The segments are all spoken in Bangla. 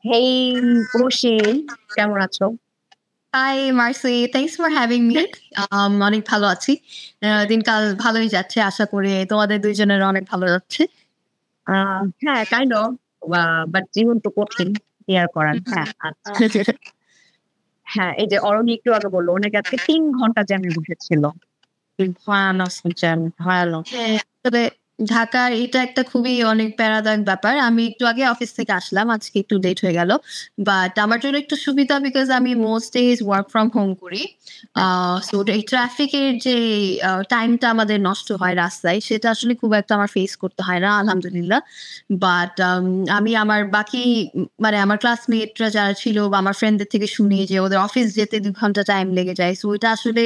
Hey, Roshi, কেমন আছো? Hi Mercy, thanks for having me. অনেক ভালো আছি। দিনকাল ভালোই যাচ্ছে। আশা করি তোমাদের ২ জনের অনেক ভালো যাচ্ছে। হ্যাঁ, কাইন্ড অফ বাট জীবন তো কঠিন। কি আর করার? হ্যাঁ, আচ্ছা। হ্যাঁ, এই যে অরণি একটু আগে বলল, ওর নাকি আজকে ৩ ঘন্টা জ্যামে বসেছিল। ভয়ানক জ্যাম, ভয়ানক। হ্যাঁ, তবে ঢাকার এটা একটা খুবই অনেক প্যারাদায়ক ব্যাপার। আমি একটু আগে অফিস থেকে আসলাম। আজকে একটু লেট হয়ে গেল। বাট আমার জন্য একটু সুবিধা বিকজ আমি most days work from home করি। সো এই ট্রাফিকের যে টাইমটা আমাদের নষ্ট হয় রাস্তায়, সেটা আসলে খুব একটা আমার ফেস করতে হয় না, আলহামদুলিল্লাহ। বাট আমি আমার বাকি মানে আমার ক্লাসমেটরা যারা ছিল বা আমার ফ্রেন্ডদের থেকে শুনি যে ওদের অফিস যেতে ২ ঘন্টা টাইম লেগে যায়। সো এটা আসলে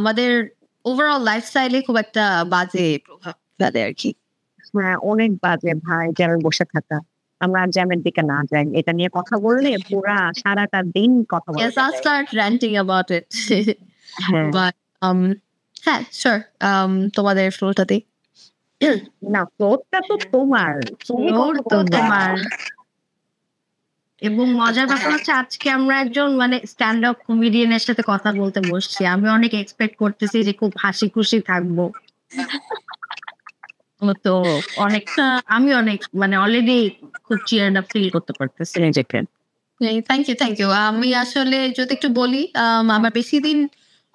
আমাদের ওভারঅল লাইফস্টাইলে খুব একটা বাজে প্রভাব ফেলে আরকি। হ্যাঁ, অনেক বাজে ভাই জ্যামে বসে থাকা। আমরা আর জ্যামের দিকে না যাই। এটা নিয়ে কথা বললে পুরা সারাটা দিন কথা বলা Yes, I'll যাবে। start ranting about it. হ্যাঁ, But হ্যাঁ, sure. তোমাদের ফ্লোরটাতেই। না ফ্লোরটা তো তোমার। তুমি ফ্লোর কথা তো বলবা। তোমার। এবং মজার ব্যাপার হচ্ছে আজকে আমরা একজন মানে স্ট্যান্ড আপ কমেডিয়ানের সাথে কথা বলতে বসছি। আমি অনেক এক্সপেক্ট করতেছি যে খুব হাসি খুশি থাকবো। তো অনেকটা আমি অনেক মানে অলরেডি খুব চিয়ার্ড আপ ফিল করতে পারতেছি নিজেকে। Thank you, thank you. আমি আসলে যদি একটু বলি, আমার বেশি দিন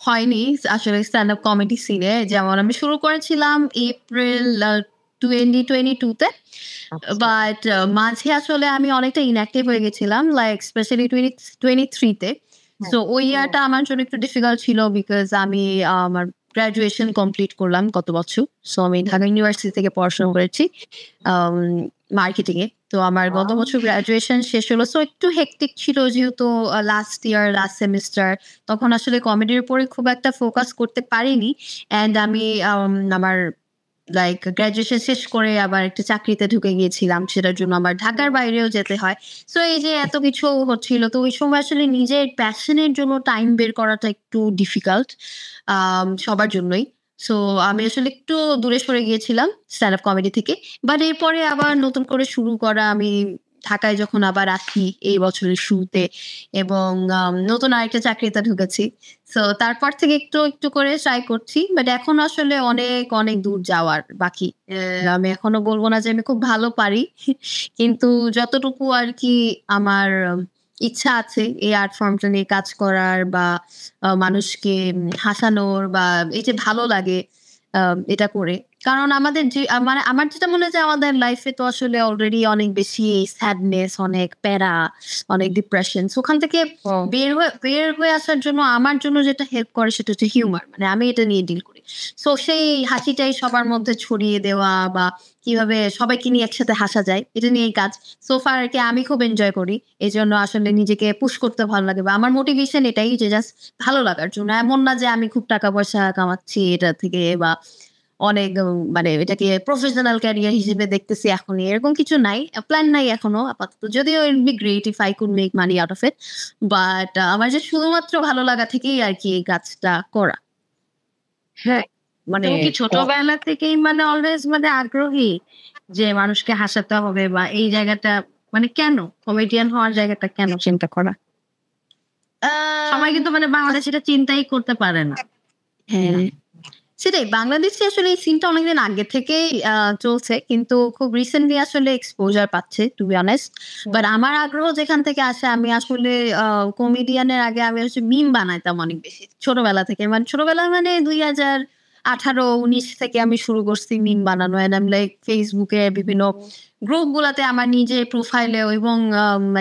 হয়নি আসলে স্ট্যান্ড আপ কমেডি সিনে। যেমন আমি শুরু করেছিলাম এপ্রিল 2022 তে। আচ্ছা, বাট মাঝে আসলে আমি অনেকটা ইনঅ্যাক্টিভ হয়ে গেছিলাম। লাইক স্পেশালি 2023 তে। হ্যাঁ, সো ওই ইয়ারটা আমার জন্য একটু ডিফিকাল্ট ছিল বিকজ আমি আমার গ্র্যাজুয়েশন কমপ্লিট করলাম গত বছর। সো আমি ঢাকা ইউনিভার্সিটি থেকে পড়াশোনা করেছি আম মার্কেটিং এ। তো আমার গত বছর গ্র্যাজুয়েশন শেষ হলো। সো একটু হেক্টিক ছিল যেহেতু লাস্ট ইয়ার, লাস্ট সেমেস্টার। তখন আসলে কমেডির উপরে খুব একটা ফোকাস করতে পারিনি। অ্যান্ড আমি আমার লাইক গ্র্যাজুয়েশন শেষ করে আবার একটা চাকরিতে ঢুকে গিয়েছিলাম। সেটার জন্য আমার ঢাকার বাইরেও যেতে হয়। সো এই যে এত কিছু হচ্ছিল, তো ওই সময় আসলে নিজের প্যাশনের জন্য টাইম বের করাটা একটু ডিফিকাল্ট সবার জন্যই। সো আমি আসলে একটু দূরে সরে গিয়েছিলাম স্ট্যান্ড আপ কমেডি থেকে। বাট এরপরে আবার নতুন করে শুরু করা আমি ঢাকায় যখন আবার আসি এই বছরের শুরুতে এবং নতুন আরেকটা চাকরিতে ঢুকেছি। সো তারপর থেকে একটু করে ট্রাই করছি। বাট এখন আসলে অনেক দূর যাওয়ার বাকি। আমি এখনো বলব না যে আমি খুব ভালো পারি। কিন্তু যতটুকু আরকি আমার ইচ্ছা আছে এই আর্ট ফর্মটা নিয়ে কাজ করার বা মানুষকে হাসানোর বা এই যে ভালো লাগে এটা করে। কারণ আমাদের যে মানে আমার যেটা মনে হয় যে আমাদের লাইফে তো আসলে অলরেডি অনেক বেশি স্যাডনেস, অনেক প্যারা, অনেক ডিপ্রেশন। সো ওখান থেকে বের হয়ে আসার জন্য আমার জন্য যেটা হেল্প করে সেটা হচ্ছে হিউমার। মানে আমি এটা নিয়ে ডিল করি। সো সেই হাসিটাই সবার মধ্যে ছড়িয়ে দেওয়া বা কিভাবে সবাইকে নিয়ে একসাথে হাসা যায় এটা নিয়েই কাজ। সো ফার আরকি আমি খুব এনজয় করি। এজন্য আসলে নিজেকে পুশ করতে ভালো লাগে বা আমার মোটিভেশন এটাই যে জাস্ট ভালো লাগার জন্য। এমন না যে আমি খুব টাকা-পয়সা কামাচ্ছি এটা থেকে বা অনেক মানে এটাকে প্রফেশনাল ক্যারিয়ার হিসেবে দেখতেছি এখনই। এরকম কিছু নাই। প্ল্যান নাই এখনো আপাতত। যদিও it be great if I could make money out of it. But আমার যে শুধুমাত্র ভালো লাগা থেকেই আরকি এই কাজটা করা। হ্যাঁ, মানে তুমি কি ছোটবেলা থেকেই মানে অলওয়েজ মানে আগ্রহী যে মানুষকে হাসাতে হবে বা এই জায়গাটা মানে কেন কমেডিয়ান হওয়ার জায়গাটা কেন চিন্তা করা? সবাই কিন্তু মানে বাংলাদেশে এটা চিন্তাই করতে পারে না। হ্যাঁ। সেটাই বাংলাদেশে আসলে এই সিনটা অনেকদিন আগে থেকেই চলছে। কিন্তু খুব রিসেন্টলি আসলে এক্সপোজার পাচ্ছে টু বি অনেস্ট। বাট আমার আগ্রহ যেখান থেকে আসে আমি আসলে কমেডিয়ানের আগে আমি হচ্ছে মিম বানাইতাম অনেক বেশি। ছোটবেলা থেকে। মানে ছোটবেলা মানে ২০১৮-১৯ থেকে আমি শুরু করছি মিম বানানো। And I am like Facebook এ বিভিন্ন গ্রুপ গুলাতে আমার নিজের প্রোফাইলেও এবং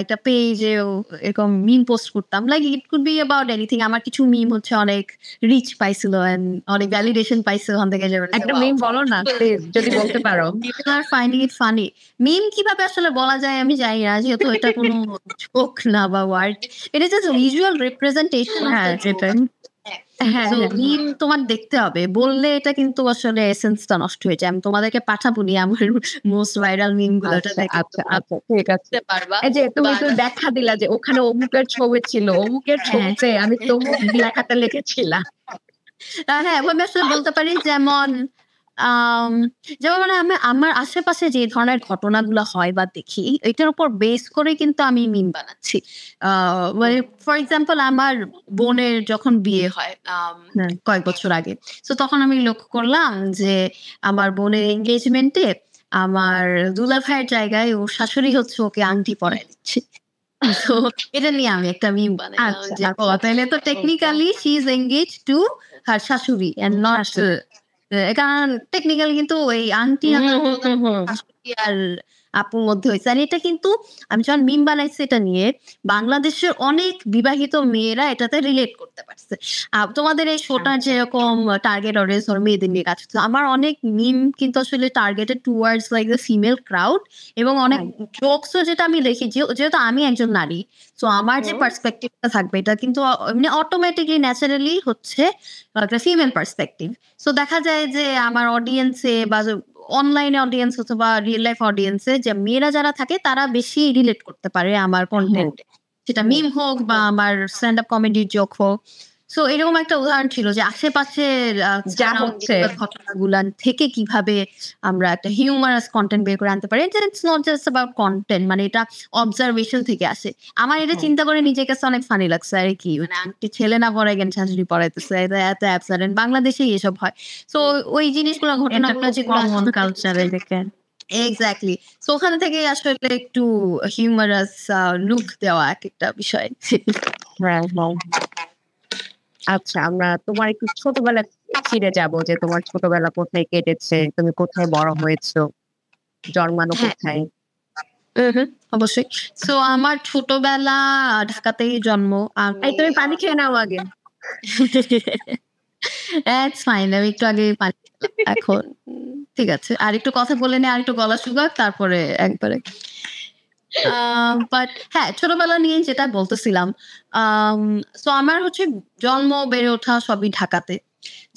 একটা পেজেও এরকম মিম পোস্ট করতাম। Like it could be about anything. আমার কিছু মিম হচ্ছে অনেক রিচ পাইছিল অ্যান্ড অনেক ভ্যালিডেশন পাইছে ওখান থেকে যে একটা মিম বলো না প্লিজ যদি বলতে পারো। People are finding it funny. Meme কিভাবে আসলে বলা যায় আমি জানি না। যেহেতু এটা কোনো জোক না বা ওয়ার্ড। এটা জাস্ট ভিজুয়াল রিপ্রেজেন্টেশন অফ হ্যাঁ, দ্য জোক। সেটাই। হ্যাঁ, সো হ্যাঁ। মিম তোমার দেখতে হবে। বললে এটা কিন্তু আসলে এসেন্সটা নষ্ট হয়ে যায়। আমি তোমাদেরকে পাঠাবোনি আমার মোস্ট ভাইরাল মিম গুলো। ওটা আচ্ছা, দেখে আচ্ছা, আচ্ছা, ঠিক আছে। বুঝতে পারবা। এই যে তুমি বাট তো দেখা দিলা যে ওখানে অমুকের ছবি ছিল। অমুকের হ্যাঁ। ছবিতে আমি তমুক লেখাটা লিখেছিলাম। হ্যাঁ, এভাবে আসলে বলতে পারি যেমন আম যেমন মানে আমার আশেপাশে যে ধরনের ঘটনাগুলো হয় বা দেখি, এটার উপর বেস করে কিন্তু আমি মিম বানাচ্ছি। আ মানে ফর এক্সাম্পল আমার বোনের যখন বিয়ে হয় হ্যাঁ। কয়েক বছর আগে। সো তখন আমি লক্ষ্য করলাম যে আমার বোনের এনগেজমেন্টে আমার দুলাভাইয়ের জায়গায় ওর শাশুড়ি হচ্ছে ওকে আংটি পরায় দিচ্ছে। তো এটা নিয়ে আমি একটা মিম বানাইলাম আচ্ছা, যে, আচ্ছা। তাইলে তো technically she is engaged to her শাশুড়ি অ্যান্ড নট কারণ টেকনিক্যালি কিন্তু ওই আন্টি শাশুড়ি আর আপুর মধ্যে হইছে। আর এটা কিন্তু আমি যখন মিম বানাইছি এটা নিয়ে, বাংলাদেশের অনেক বিবাহিত মেয়েরা এটাতে রিলেট করতে পারছে। তোমাদের এই শোটা যেরকম টার্গেট অডিয়েন্স ওর মেয়েদের নিয়ে কাজ করছে। আমার অনেক মিম কিন্তু আসলে targeted towards like the female crowd এবং অনেক জোকসও যেটা আমি লিখি যেহেতু আমি একজন নারী। সো আমার যে পার্সপেক্টিভটা থাকবে এটা কিন্তু এমনি অটোমেটিক্যালি ন্যাচারালি হচ্ছে একটা ফিমেল পার্সপেক্টিভ। সো দেখা যায় যে আমার অডিয়েন্সে বা অনলাইনে অডিয়েন্স অথবা রিয়েল লাইফ অডিয়েন্সে যে মেয়েরা যারা থাকে তারা বেশি রিলেট করতে পারে আমার কনটেন্টে। সেটা মিম হোক বা আমার স্ট্যান্ড আপ কমেডির জোক হোক। সো এরকম একটা উদাহরণ ছিল যে আশেপাশের যা হচ্ছে ঘটনাগুলা থেকে কিভাবে আমরা একটা হিউমারাস কনটেন্ট বের করে আনতে পারি। It's not just about content, মানে এটা অবজারভেশন থেকে আসে। আমার এটা চিন্তা করে নিজের কাছে অনেক ফানি লাগছে। আরে কি মানে আন্টি ছেলে না পড়ায় কেন শাশুড়ি পড়াইতেছে, এটা এত অ্যাবসার্ডেন্ট, বাংলাদেশেই এসব হয়। সো ওই জিনিসগুলো ঘটনাগুলো যেগুলো কমন কালচারে দেখেন। এক্সাক্টলি। সো ওখান থেকে আসলে একটু হিউমারাস লুক দেওয়া একটা বিষয়। আচ্ছা, আমরা তোমার একটু ছোটবেলা ফিরে যাব যে তোমার ছোটবেলা কোথায় কেটেছে, তুমি কোথায় বড় হয়েছো, জন্মানো কোথায়? অবশ্যই। সো আমার ছোটবেলা ঢাকাতেই জন্ম। এই তুমি পানি খেয়ে নাও আগে। It's fine. আমি একটু আগে পানি খেলাম। এখন ঠিক আছে। আরেকটু কথা বলে নিই, আরেকটু গলা শুকাক তারপরে একবারে। বাট হ্যাঁ, ছোটবেলা নিয়ে যেটা বলতেছিলাম। সো আমার হচ্ছে জন্ম, বেড়ে ওঠা সবই ঢাকাতে।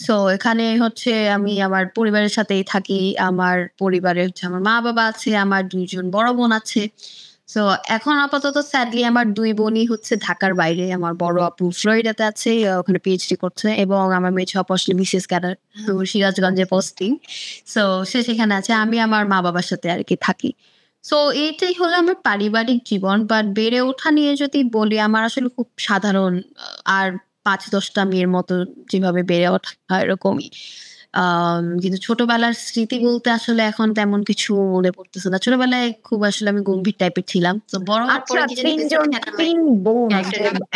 সো এখানে হচ্ছে আমি আমার পরিবারের সাথেই থাকি। আমার পরিবারে হচ্ছে আমার মা-বাবা আছে, আমার ২ জন বড় বোন আছে। সো এখন আপাতত স্যাডলি আমার ২ বোনই হচ্ছে ঢাকার বাইরে। আমার বড় আপু ফ্লোরিডাতে আছে, ওখানে পিএইচডি করছে এবং আমার মেঝো আপু আসলে বিসিএস ক্যাডার। তো সিরাজগঞ্জে পোস্টিং। সো সে সেখানে আছে। আমি আমার মা-বাবার সাথে আরকি থাকি। সো এইটাই হলো আমার পারিবারিক জীবন। বাট বেড়ে ওঠা নিয়ে যদি বলি, আমার আসলে খুব সাধারণ আর ৫-১০ টা মেয়ের মতো যেভাবে বেড়ে ওঠা এরকমই। কিন্তু ছোটবেলার স্মৃতি বলতে আসলে এখন তেমন কিছু মনে পড়তেছে না। ছোটবেলায় খুব আসলে আমি গম্ভীর টাইপের ছিলাম। তো বড় হওয়ার আচ্ছা, পরে কি জানি ৩ বোন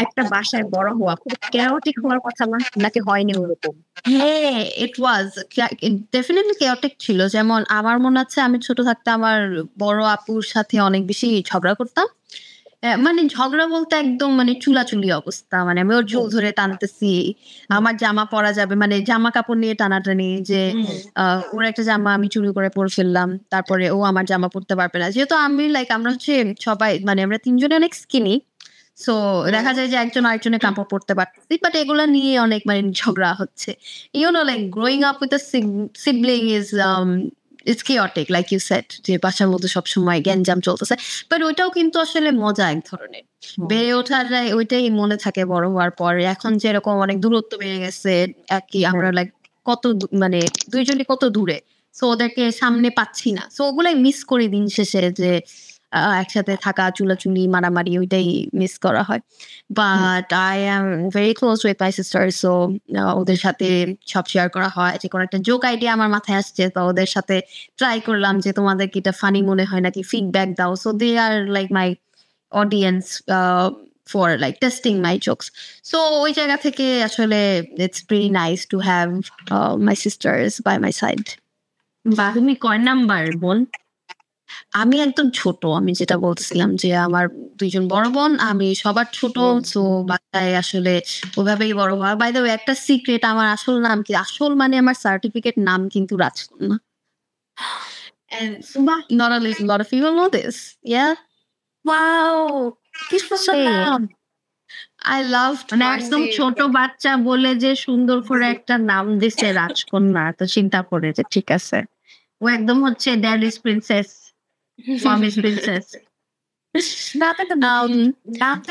একটা বাসায় বড় হওয়া খুব chaotic হওয়ার কথা না? নাকি হয়নি ওরকম? হ্যাঁ, ইট ওয়াজ ডেফিনিটলি chaotic ছিল। যেমন আমার মনে আছে আমি ছোট থাকতে আমার বড় আপুর সাথে অনেক বেশি ঝগড়া করতাম। মানে ঝগড়া বলতে একদম মানে চুলাচুলি অবস্থা। মানে আমি ওর চুল ধরে টানতেছি। আমার জামা পরা যাবে মানে জামা কাপড় নিয়ে টানাটানি যে ওর একটা জামা আমি চুরি করে পরে ফেললাম। তারপরে ও আমার জামা পরতে পারবে না। যেহেতু আমি আমরা হচ্ছে সবাই মানে আমরা ৩ জনে অনেক স্কিনি। সো দেখা যায় যে একজন আরেকজনের কাপড় পরতে পারতেছি। বাট এগুলা নিয়ে অনেক মানে ঝগড়া হচ্ছে। You know like growing up with a sibling is it's chaotic like you said, যে বাসার মধ্যে সবসময় গ্যাঞ্জাম চলতেছে। বাট ওইটাও কিন্তু আসলে মজা এক ধরনের। বেড়ে ওঠার ওইটাই মনে থাকে বড় হওয়ার পর। এখন যেরকম অনেক দূরত্ব বেড়ে গেছে, একই আমরা কত মানে ২ জনই কত দূরে। সো ওদেরকে সামনে পাচ্ছি না। সো ওগুলাই মিস করি দিন শেষে যে একসাথে থাকা, চুলাচুলি, মারামারি ওইটাই মিস করা হয়। But I am very close with my sister, so ওদের সাথে সব শেয়ার করা হয়। যে কোনো একটা জোক আইডিয়া আমার মাথায় আসছে তো ওদের সাথে ট্রাই করলাম যে তোমাদের কি এটা ফানি মনে হয় নাকি ফিডব্যাক দাও। So they are like my audience for like testing my jokes. So ওই জায়গা থেকে আসলে it's pretty nice to have my sisters by my side. বাহ! তুমি কয় নাম্বার বোন? আমি একদম ছোট। আমি যেটা বলতেছিলাম যে আমার ২ জন বড় বোন, আমি সবার ছোট। সো বাসায় আসলে ওভাবেই বড় হওয়া। বাই দ্য ওয়ে একটা সিক্রেট, আমার আসল নাম কি? আসল মানে আমার সার্টিফিকেট নাম কিন্তু রাজকন্যা। And বাহ! not a lot of people know this. Yeah. Wow! কি সুন্দর সেই নাম। I love মানে একদম ছোট বাচ্চা বলে যে সুন্দর করে একটা নাম দিছে রাজকন্যা। তো চিন্তা করে যে ঠিক আছে। ও একদম হচ্ছে ড্যাডিস প্রিন্সেস, মমিস প্রিন্সেস।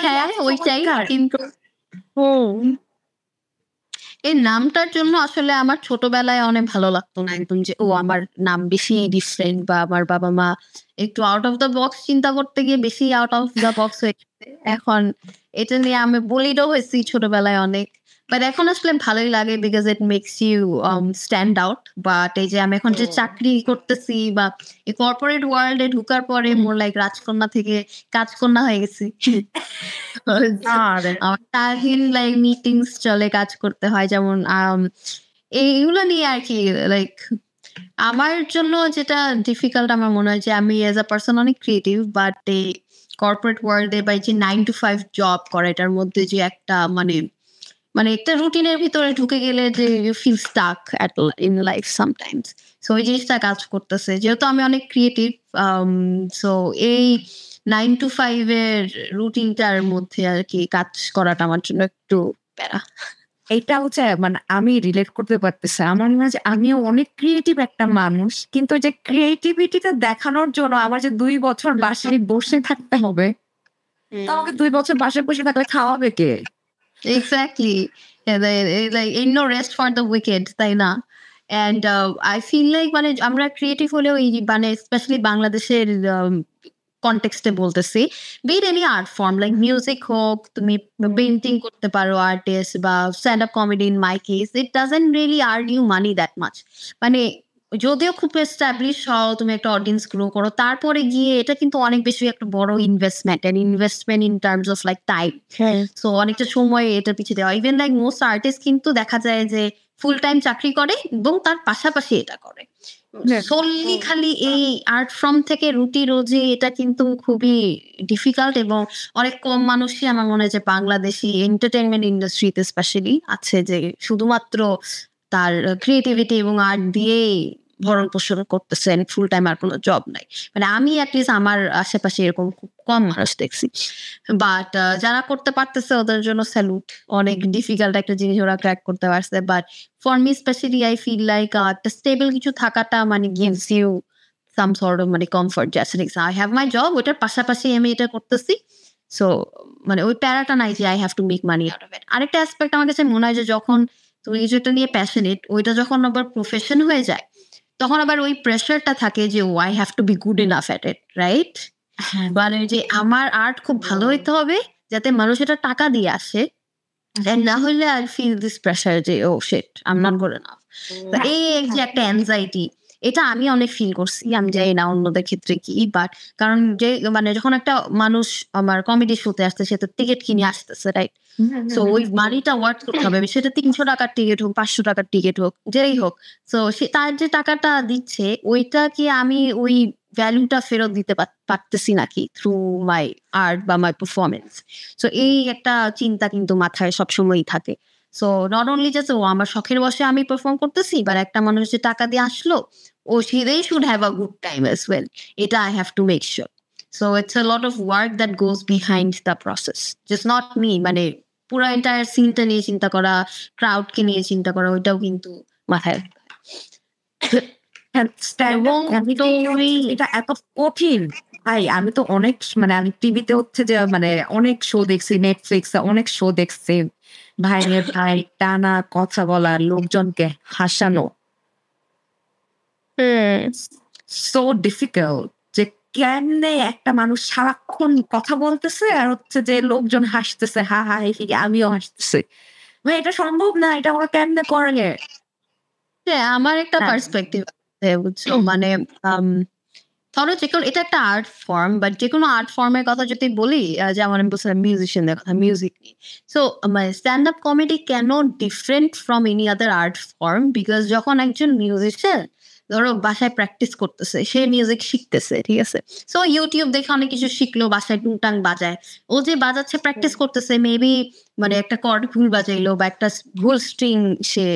হ্যাঁ, ওইটাই কিন্তু হুম। এই নামটার জন্য আসলে আমার ছোটবেলায় অনেক ভালো লাগতো না একদম, যে আমার নাম বেশি ডিফারেন্ট বা আমার বাবা মা একটু আউট অফ দ্য বক্স চিন্তা করতে গিয়ে বেশি আউট অফ দ্য বক্স হয়ে গেছে। এখন এটা নিয়ে আমি বলিডও হয়েছি ছোটবেলায় অনেক, বাট এখন আসলে ভালোই লাগে because it makes you stand out. But এই যে আমি এখন যে চাকরি করতেছি বা এই কর্পোরেট ওয়ার্ল্ডে ঢুকার পরে মোর লাইক রাজকন্যা থেকে কাজকন্যা হয়ে গেছি। আরে আমার সারাদিন লাইক মিটিংস চলে, কাজ করতে হয়, যেমন এইগুলো নিয়ে আর কি। লাইক আমার জন্য যেটা ডিফিকাল্ট আমার মনে হয় যে আমি এজ আ পার্সন অনেক ক্রিয়েটিভ, বাট এই কর্পোরেট ওয়ার্ল্ডে বা এই যে 9 to 5 জব করা, এটার মধ্যে যে একটা মানে একটা রুটিনের ভিতরে ঢুকে গেলে যে you feel stuck at in life sometimes. So এই জিনিসটা কাজ করতেছে, যেহেতু আমি অনেক ক্রিয়েটিভ। সো এই 9 to 5 এর রুটিনটার মধ্যে আর কি কাজ করাটা আমার জন্য একটু প্যারা। এটা হচ্ছে মানে আমি রিলেট করতে পারতেছি। আমার মনে হয় যে আমিও অনেক ক্রিয়েটিভ একটা মানুষ, কিন্তু ওই যে ক্রিয়েটিভিটিটা দেখানোর জন্য আমার যে 2 বছর বাসায় বসে থাকতে হবে, তো আমাকে 2 বছর বাসায় বসে থাকলে খাওয়াবে কে? Exactly. Yeah, like ain't no rest for the wicked, তাই না? And I feel like মানে আমরা ক্রিয়েটিভ হলেও এই মানে স্পেশালি বাংলাদেশের কনটেক্সটে বলতেছি, be it any art form like music হোক, তুমি পেইন্টিং করতে পারো, আর্টিস্ট বা stand up comedy, in my case it doesn't really earn you money that much. মানে যদিও খুব এস্টাবলিশ হও, তুমি একটা অডিয়েন্স গ্রো করো, তারপরে গিয়ে এটা কিন্তু অনেক বেশি একটা বড় investment in terms of like time. So অনেকটা সময় এটার পিছিয়ে দেওয়া। ইভেন লাইক মোস্ট আর্টিস্ট কিন্তু দেখা যায় যে ফুল টাইম চাকরি করে এবং তার পাশাপাশি এটা করে। solely খালি এই আর্ট ফর্ম থেকে রুটি রোজি, এটা কিন্তু খুবই ডিফিকাল্ট এবং অনেক কম মানুষই আমার মনে হয় যে বাংলাদেশি এন্টারটেইনমেন্ট ইন্ডাস্ট্রিতে স্পেশালি আছে যে শুধুমাত্র তার ক্রিয়েটিভিটি এবং আর্ট দিয়েই ভরণ পোষণ করতেছেন, ফুল টাইম আর কোনো জব নাই। মানে আমি অ্যাটলিস্ট আমার আশেপাশে এরকম খুব কম মানুষ দেখছি। বাট যারা করতে পারতেছে ওদের জন্য স্যালুট। অনেক ডিফিকাল্ট একটা জিনিস ওরা ক্র্যাক করতে পারছে। But for me specially I feel like একটা স্টেবল কিছু থাকাটা মানে gives you some sort of মানে comfort. Just I have my job, ওটার পাশাপাশি আমি এটা করতেছি। সো মানে ওই প্যারাটা নাই যে I have to make money out of it. আরেকটা অ্যাসপেক্ট আমার কাছে মনে হয় যে যখন তুমি কিছু একটা নিয়ে প্যাশনেট, ওইটা যখন আবার প্রফেশন হয়ে যায়, তখন আবার ওই প্রেশারটা থাকে যে oh I have to be good enough at it, right? মানে যে আমার আর্ট খুব ভালো হইতে হবে যাতে মানুষ এটা টাকা দিয়ে আসে, না হলে আই ফিল দিস প্রেশার যে oh shit I am not good enough. তো এই যে একটা অ্যাংজাইটি, এটা আমি অনেক ফিল করছি। আমি জানি না অন্যদের ক্ষেত্রে কি, বাট কারণ যে মানে যখন একটা মানুষ আমার কমেডি শোতে আসছে, সে তো টিকিট কিনে আসতেছে, রাইট? সো ওই মানিটা ওয়ার্থ করতে হবে। সেটা 300 টাকার টিকিট হোক, 500 টাকার টিকিট হোক, যেই হোক। সো সে তার যে টাকাটা দিচ্ছে, ওইটা কি আমি ওই ভ্যালুটা ফেরত দিতে পারতেছি নাকি থ্রু মাই আর্ট বা মাই পারফরমেন্স? সো এই একটা চিন্তা কিন্তু মাথায় সবসময়ই থাকে। সো নট অনলি জাস্ট ও আমার শখের বসে আমি পারফর্ম করতেছি, বাট একটা মানুষ যে টাকা দিয়ে আসলো, ও they should have a good time as well. এটা I have to make sure. So it's a lot of work that goes behind the process. Just not me, মানে পুরো এন্টায়ার সিনটা নিয়ে চিন্তা করা, ক্রাউডকে নিয়ে চিন্তা করা, ওইটাও কিন্তু মাথায় রাখতে হয়। এবং এটা এত কঠিন ভাই। আমি তো অনেক মানে আমি টিভিতে হচ্ছে যে মানে অনেক শো দেখছি, নেটফ্লিক্সে অনেক শো দেখছি, ভাইয়ের ভাই টানা কথা বলা, লোকজনকে হাসানো, সো ডিফিকাল্ট। যে কেমনে একটা মানুষ সারাক্ষণ কথা বলতেছে আর হচ্ছে যে লোকজন হাসতেছে, হা হা হি, আমিও হাসতেছি। ভাই এটা সম্ভব না, এটা আমরা কেমনে করে? হ্যাঁ, আমার একটা পার্সপেক্টিভ আছে, বুঝছো? মানে ধরো যেকোনো, এটা একটা আর্ট ফর্ম, বাট যেকোনো আর্ট ফর্মের কথা যদি বলি, যেমন আমি বলছিলাম মিউজিশিয়ানদের কথা, মিউজিক নিয়ে। সো মানে স্ট্যান্ড আপ কমেডি কেন different from any other art form? Because যখন একজন মিউজিশিয়ান ধরো বাসায় প্র্যাকটিস করতেছে, সে মিউজিক শিখতেছে, ঠিক আছে? সো ইউটিউব দেখে অনেক কিছু শিখলো, বাসায় টুংটাং বাজায়। ও যে বাজাচ্ছে, প্র্যাকটিস করতেছে, মেবি মানে একটা কর্ড ভুল বাজাইলো বা একটা ভুল স্ট্রিং সে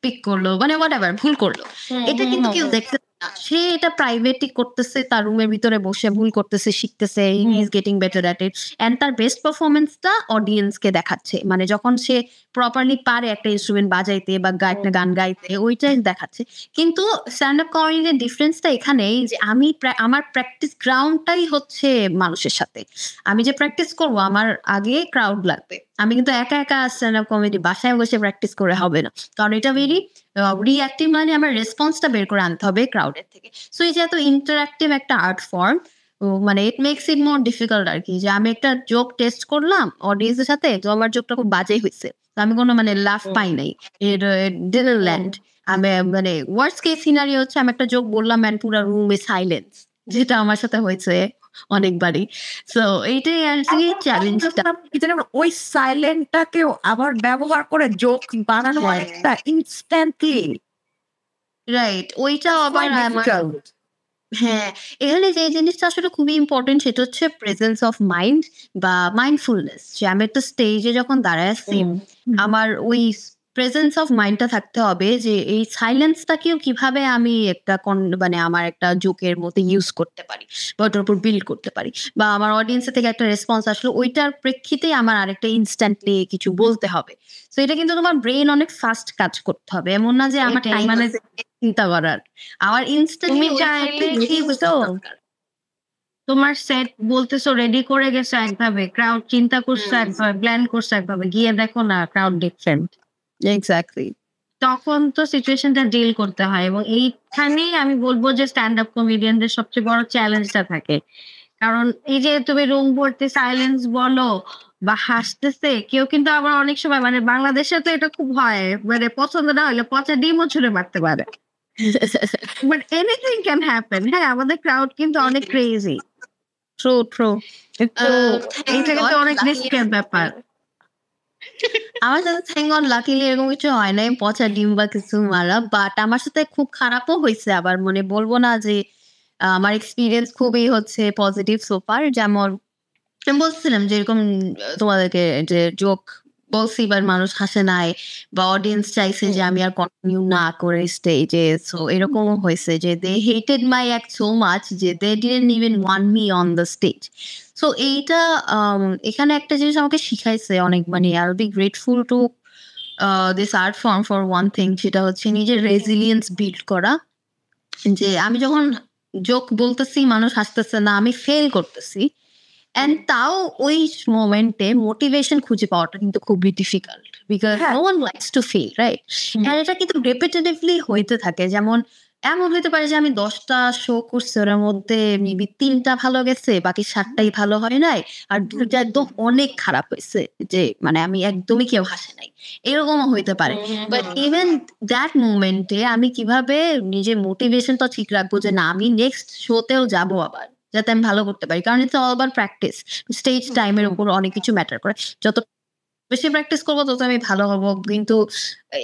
পিক করলো, মানে হোয়াটএভার ভুল করলো, এটা কিন্তু কেউ দেখতে না। সে এটা প্রাইভেটলি করতেছে, তার রুমের ভিতরে বসে ভুল করতেছে, শিখতেছে, he is getting better at it, and তার বেস্ট পারফরমেন্সটা অডিয়েন্সকে দেখাচ্ছে। মানে যখন সে প্রপারলি পারে একটা ইনস্ট্রুমেন্ট বাজাইতে বা একটা গান গাইতে, ওইটাই দেখাচ্ছে। কিন্তু স্ট্যান্ড আপ কমেডির ডিফারেন্সটা এখানেই যে আমি আমার প্র্যাকটিস গ্রাউন্ডটাই হচ্ছে মানুষের সাথে। আমি যে প্র্যাকটিস করবো, আমার আগে ক্রাউড লাগবে, আমি কিন্তু একা একা স্ট্যান্ড আপ কমেডি বাসায় বসে প্র্যাকটিস করে হবে না, কারণ এটা ভেরি রিঅ্যাক্টিভ, মানে আমার রেসপন্সটা বের করে আনতে হবে ক্রাউডের থেকে। সো এই যে এত ইন্টারাক্টিভ একটা আর্ট ফর্ম, মানে it makes it more difficult আর কি, যে আমি একটা জোক টেস্ট করলাম অডিয়েন্সের সাথে, তো আমার জোকটা খুব বাজে হয়েছে, তো আমি কোনো মানে লাভ পাই নাই, এর ডিডন্ট ল্যান্ড। আমি মানে ওয়ার্স্ট কেস সিনারিও হচ্ছে আমি একটা জোক বললাম অ্যান্ড পুরো রুমে সাইলেন্স, যেটা আমার সাথে হয়েছে অনেকবারই। সো এইটাই আর কি চ্যালেঞ্জটা। ওই সাইলেন্টটাকেও আবার ব্যবহার করে জোক বানানো একটা ইনস্ট্যান্টলি, রাইট, ওইটাও আবার হ্যাঁ, এখানে যে জিনিসটা আসলে খুবই ইম্পর্টেন্ট সেটা হচ্ছে প্রেজেন্স অফ মাইন্ড বা মাইন্ডফুলনেস, যে আমি একটা স্টেজে যখন দাঁড়ায় আছি আমার ওই প্রেজেন্স অফ মাইন্ডটা থাকতে হবে, যে এই সাইলেন্সটাকেও কিভাবে আমি একটা মানে আমার একটা জোকের মতো ইউজ করতে পারি বা ওটার উপর বিল্ড করতে পারি, বা আমার অডিয়েন্সের থেকে একটা রেসপন্স আসলে ওইটার প্রেক্ষিতে আমার আরেকটা ইনস্ট্যান্টলি কিছু বলতে হবে। তো এটা কিন্তু তোমার ব্রেন অনেক ফাস্ট কাজ করতে হবে, এমন না যে আমার টাইম মানে চিন্তা করার, আমার ইনস্ট্যান্টলি তোমার সেট বলতেছো রেডি করে গেছো একভাবে, ক্রাউড চিন্তা করছে একভাবে, প্ল্যান করছে একভাবে, গিয়ে দেখো না ক্রাউড ডিফারেন্ট। এক্স্যাক্টলি, তখন তো সিচুয়েশনটা ডিল করতে হয়, এবং এইখানেই আমি বলবো যে স্ট্যান্ড আপ কমেডিয়ানদের সবচেয়ে বড় চ্যালেঞ্জটা থাকে। কারণ এই যে তুমি রুম ভর্তি সাইলেন্স বলো বা হাসতেছে কেউ, কিন্তু আবার অনেক সময় মানে বাংলাদেশে তো এটা খুব হয়, মানে পছন্দ না হলে পচা ডিমও ছুঁড়ে মারতে পারে, বাট এনিথিং ক্যান হ্যাপেন। হ্যাঁ, আমাদের ক্রাউড কিন্তু অনেক ক্রেজি। True true. এইটা কিন্তু অনেক রিস্কের ব্যাপার। আমার সাথে থ্যাঙ্ক গড লাকিলি এরকম কিছু হয় নাই, পচা ডিম বা কিছু মারা, বাট আমার সাথে খুব খারাপও হয়েছে আবার, মানে বলবো না যে আমার এক্সপিরিয়েন্স খুবই হচ্ছে পজিটিভ সোফার। যেমন আমি বলছিলাম যে এরকম তোমাদেরকে যে জোক বলছি এবার মানুষ হাসে নাই, বা অডিয়েন্স চাইছে যে আমি আর কন্টিনিউ না করে স্টেজে, সো এরকমও হয়েছে যে they hated my act so much যে they didn't even want me on the stage. So এইটা এখানে একটা জিনিস আমাকে শিখাইছে অনেক, মানে I will be grateful to this art form for one thing, সেটা হচ্ছে নিজের রেজিলিয়েন্স বিল্ড করা। যে আমি যখন জোক বলতেছি মানুষ হাসতেছে না, আমি ফেল করতেছি, এন্ড তাও ওই মোমেন্টে মোটিভেশন খুঁজে পাওয়াটা কিন্তু খুবই difficult, because no one likes to fail, right? আর এটা কিন্তু রেপিটেটিভলি হইতে থাকে। যেমন এমন হইতে পারে যে আমি 10টা শো করছি, ওর মধ্যে মেবি 3টা ভালো গেছে, বাকি 7টাই ভালো হয় নাই, আর 2টা একদম অনেক খারাপ হয়েছে, যে মানে আমি একদমই কেউ হাসে নাই, এরকমও হইতে পারে। বাট ইভেন দ্যাট মোমেন্টে আমি কিভাবে নিজের মোটিভেশনটা ঠিক রাখবো যে না আমি নেক্সট শোতেও যাবো আবার, যাতে আমি ভালো করতে পারি। কারণ it's all about practice, stage টাইমের উপর অনেক কিছু ম্যাটার করে। যত বেশি প্র্যাকটিস করবো তত আমি ভালো হব, কিন্তু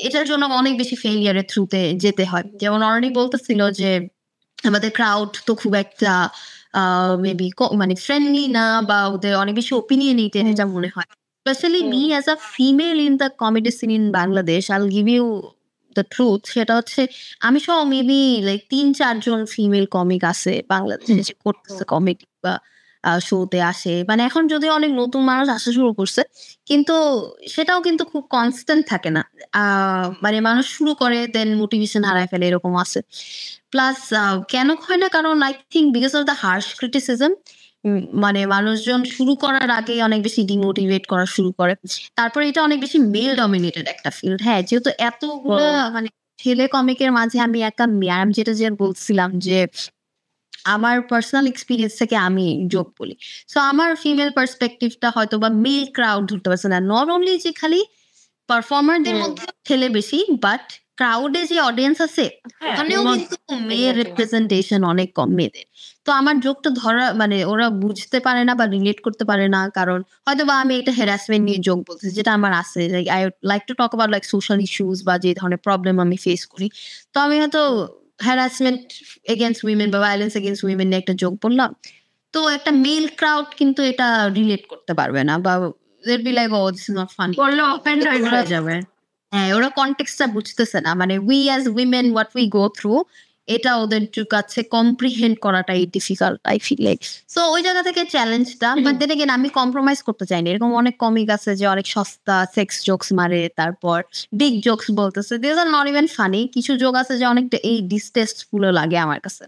এটার জন্য অনেক বেশি ফেইলিয়ারের থ্রুতে যেতে হয়। যেমন অলরেডি বলতেছিল যে আমাদের ক্রাউড তো খুব একটা মেবি মানে ফ্রেন্ডলি না, বা ওদের অনেক বেশি ওপিনিয়নেটেড, এটা মনে হয়। Specially me as a female in the comedy scene in Bangladesh, I will give you the truth, সেটা হচ্ছে আমি সহ মেবি লাইক 3-4 জন ফিমেল কমিক আছে বাংলাদেশে যে করতেছে কমেডি বা শোতে আসে। মানে এখন যদিও অনেক নতুন মানুষ আসা শুরু করছে, কিন্তু সেটাও কিন্তু খুব কনস্ট্যান্ট থাকে না। মানে মানুষ শুরু করে দেন মোটিভেশন হারায় ফেলে, এরকম আছে। প্লাস কেন হয় না, কারণ I think because of the harsh criticism, মানে মানুষজন শুরু করার আগে অনেক বেশি ডিমোটিভেট করা শুরু করে। তারপরে এটা অনেক বেশি মেল ডমিনেটেড একটা ফিল্ড। হ্যাঁ, যেহেতু এতগুলো মানে ছেলে কমিকের মাঝে আমি একা ম্যাম, যেটা যে বলছিলাম যে আমার পার্সোনাল এক্সপিরিয়েন্স থেকে আমি জোক বলি। সো আমার ফিমেল পার্সপেক্টিভটা হয়তো বা মেল ক্রাউড ধরতে পারছে না। নট অনলি যে খালি পারফর্মারদের মধ্যে ছেলে বেশি, বাট ক্রাউডে যে অডিয়েন্স আছে ওখানেও কিন্তু মেয়ের রিপ্রেজেন্টেশন অনেক কম মেয়েদের। তো আমার জোকটা ধরা মানে ওরা বুঝতে পারে না বা রিলেট করতে পারে না, কারণ হয়তো বা আমি একটা হ্যারাসমেন্ট নিয়ে জোক বলতেছি, যেটা আমার আছে। I like to talk about like social issues বা যে ধরনের প্রবলেম আমি ফেস করি। তো আমি হয়তো হ্যারাসমেন্ট এগেইনস্ট উইমেন বা ভায়োলেন্স এগেইনস্ট উইমেন নিয়ে একটা জোক বললাম, তো একটা মেল ক্রাউড কিন্তু এটা রিলেট করতে পারবে না, বা they'll be like, oh, this is not funny. করলে অফেন্ড হয়ে যাবে। হ্যাঁ, ওরা কনটেক্সটটা বুঝতেছে না। মানে we as women what we go through, এটা ওদের কাছে কম্প্রিহেন্ড করাটাই difficult, I feel like. So ওই জায়গা থেকে চ্যালেঞ্জটা, বাট দেন এগেইন আমি কম্প্রোমাইজ করতে চাইনি। এরকম অনেক কমিক আছে যে অনেক সস্তা সেক্স জোকস মারে, তারপর বিগ জোকস বলতেছে, this are not even funny. কিছু জোক আছে যে অনেকটা এই ডিসটেস্টফুল লাগে আমার কাছে।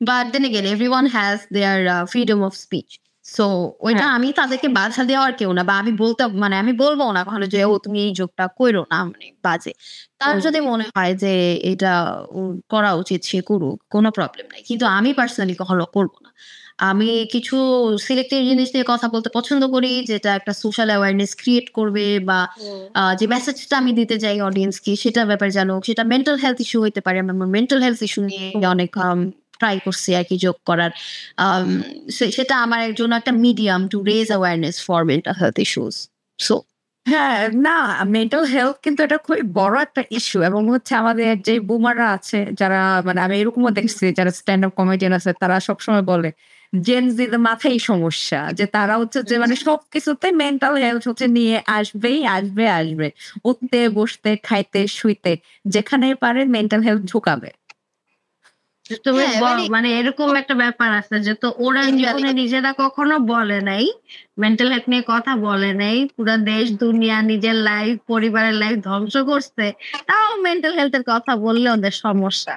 But then again everyone has their freedom of speech. So ওইটা আমি তাদেরকে বাধা দেওয়ার কেউ না, বা আমি বলবো না কখনো যে ও তুমি এই যোগটা কইরো না, মানে বাজে। তার যদি মনে হয় যে এটা করা উচিত সে করুক, কোনো প্রবলেম নাই, কিন্তু আমি পার্সোনালি কখনো করবো না। আমি কিছু সিলেক্টিভ জিনিস নিয়ে কথা বলতে পছন্দ করি, যেটা একটা সোশ্যাল অ্যাওয়ারনেস ক্রিয়েট করবে, বা যে মেসেজটা আমি দিতে চাই অডিয়েন্সকে সেটা ব্যাপারে জানুক। সেটা মেন্টাল হেলথ ইস্যু হইতে পারে, আমি আমার মেন্টাল হেলথ ইস্যু নিয়ে অনেক ট্রাই করছি আর কি যোগ করার। সেটা আমার জন্য একটা medium to raise awareness for mental health issues. So হ্যাঁ, না, মেন্টাল হেলথ কিন্তু এটা খুবই বড় একটা ইস্যু, এবং হচ্ছে আমাদের যে বুমাররা আছে যারা, মানে আমি এরকমও দেখছি যারা স্ট্যান্ড আপ কমেডিয়ান আছে, তারা সবসময় বলে জেনজিদের মাথায় সমস্যা, যে তারা হচ্ছে যে মানে সবকিছুতে মেন্টাল হেলথ হচ্ছে নিয়ে আসবেই, আসবে উঠতে বসতে খাইতে শুইতে যেখানে পারে মেন্টাল হেলথ ঢুকাবে। তুমি হ্যাঁ, মানে এরকম একটা ব্যাপার আছে যে তো ওরা জীবনে নিজেরা কখনো বলে নাই, মেন্টাল হেলথ নিয়ে কথা বলে নাই, পুরা দেশ দুনিয়া নিজের লাইফ পরিবারের লাইফ ধ্বংস করছে, তাও মেন্টাল হেলথের কথা বললে ওদের সমস্যা।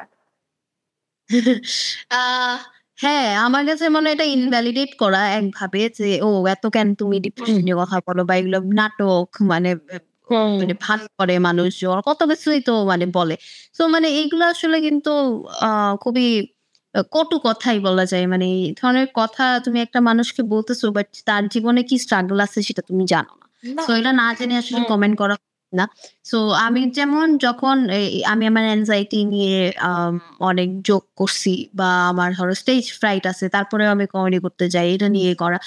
হ্যাঁ, আমার কাছে মনে হয় এটা ইনভ্যালিডেট করা একভাবে, যে ও এত কেন তুমি ডিপ্রেশন নিয়ে কথা বলো, বা এগুলো নাটক, মানে ভান করে মানুষজন কত কিছুই তো মানে বলে। তো মানে এইগুলো আসলে কিন্তু খুবই কটু কথাই বলা যায়। মানে এই ধরনের কথা তুমি একটা মানুষকে বলতেছো, বাট তার জীবনে কি স্ট্রাগল আছে সেটা তুমি জানো না। তো এটা না জেনে আসলে কমেন্ট করা না। সো আমি যেমন যখন আমি আমার অ্যাংজাইটি নিয়ে অনেক জোক করছি, বা আমার ধরো স্টেজ ফ্রাইট আছে, তারপরেও আমি কমেডি করতে যাই এটা নিয়ে করা।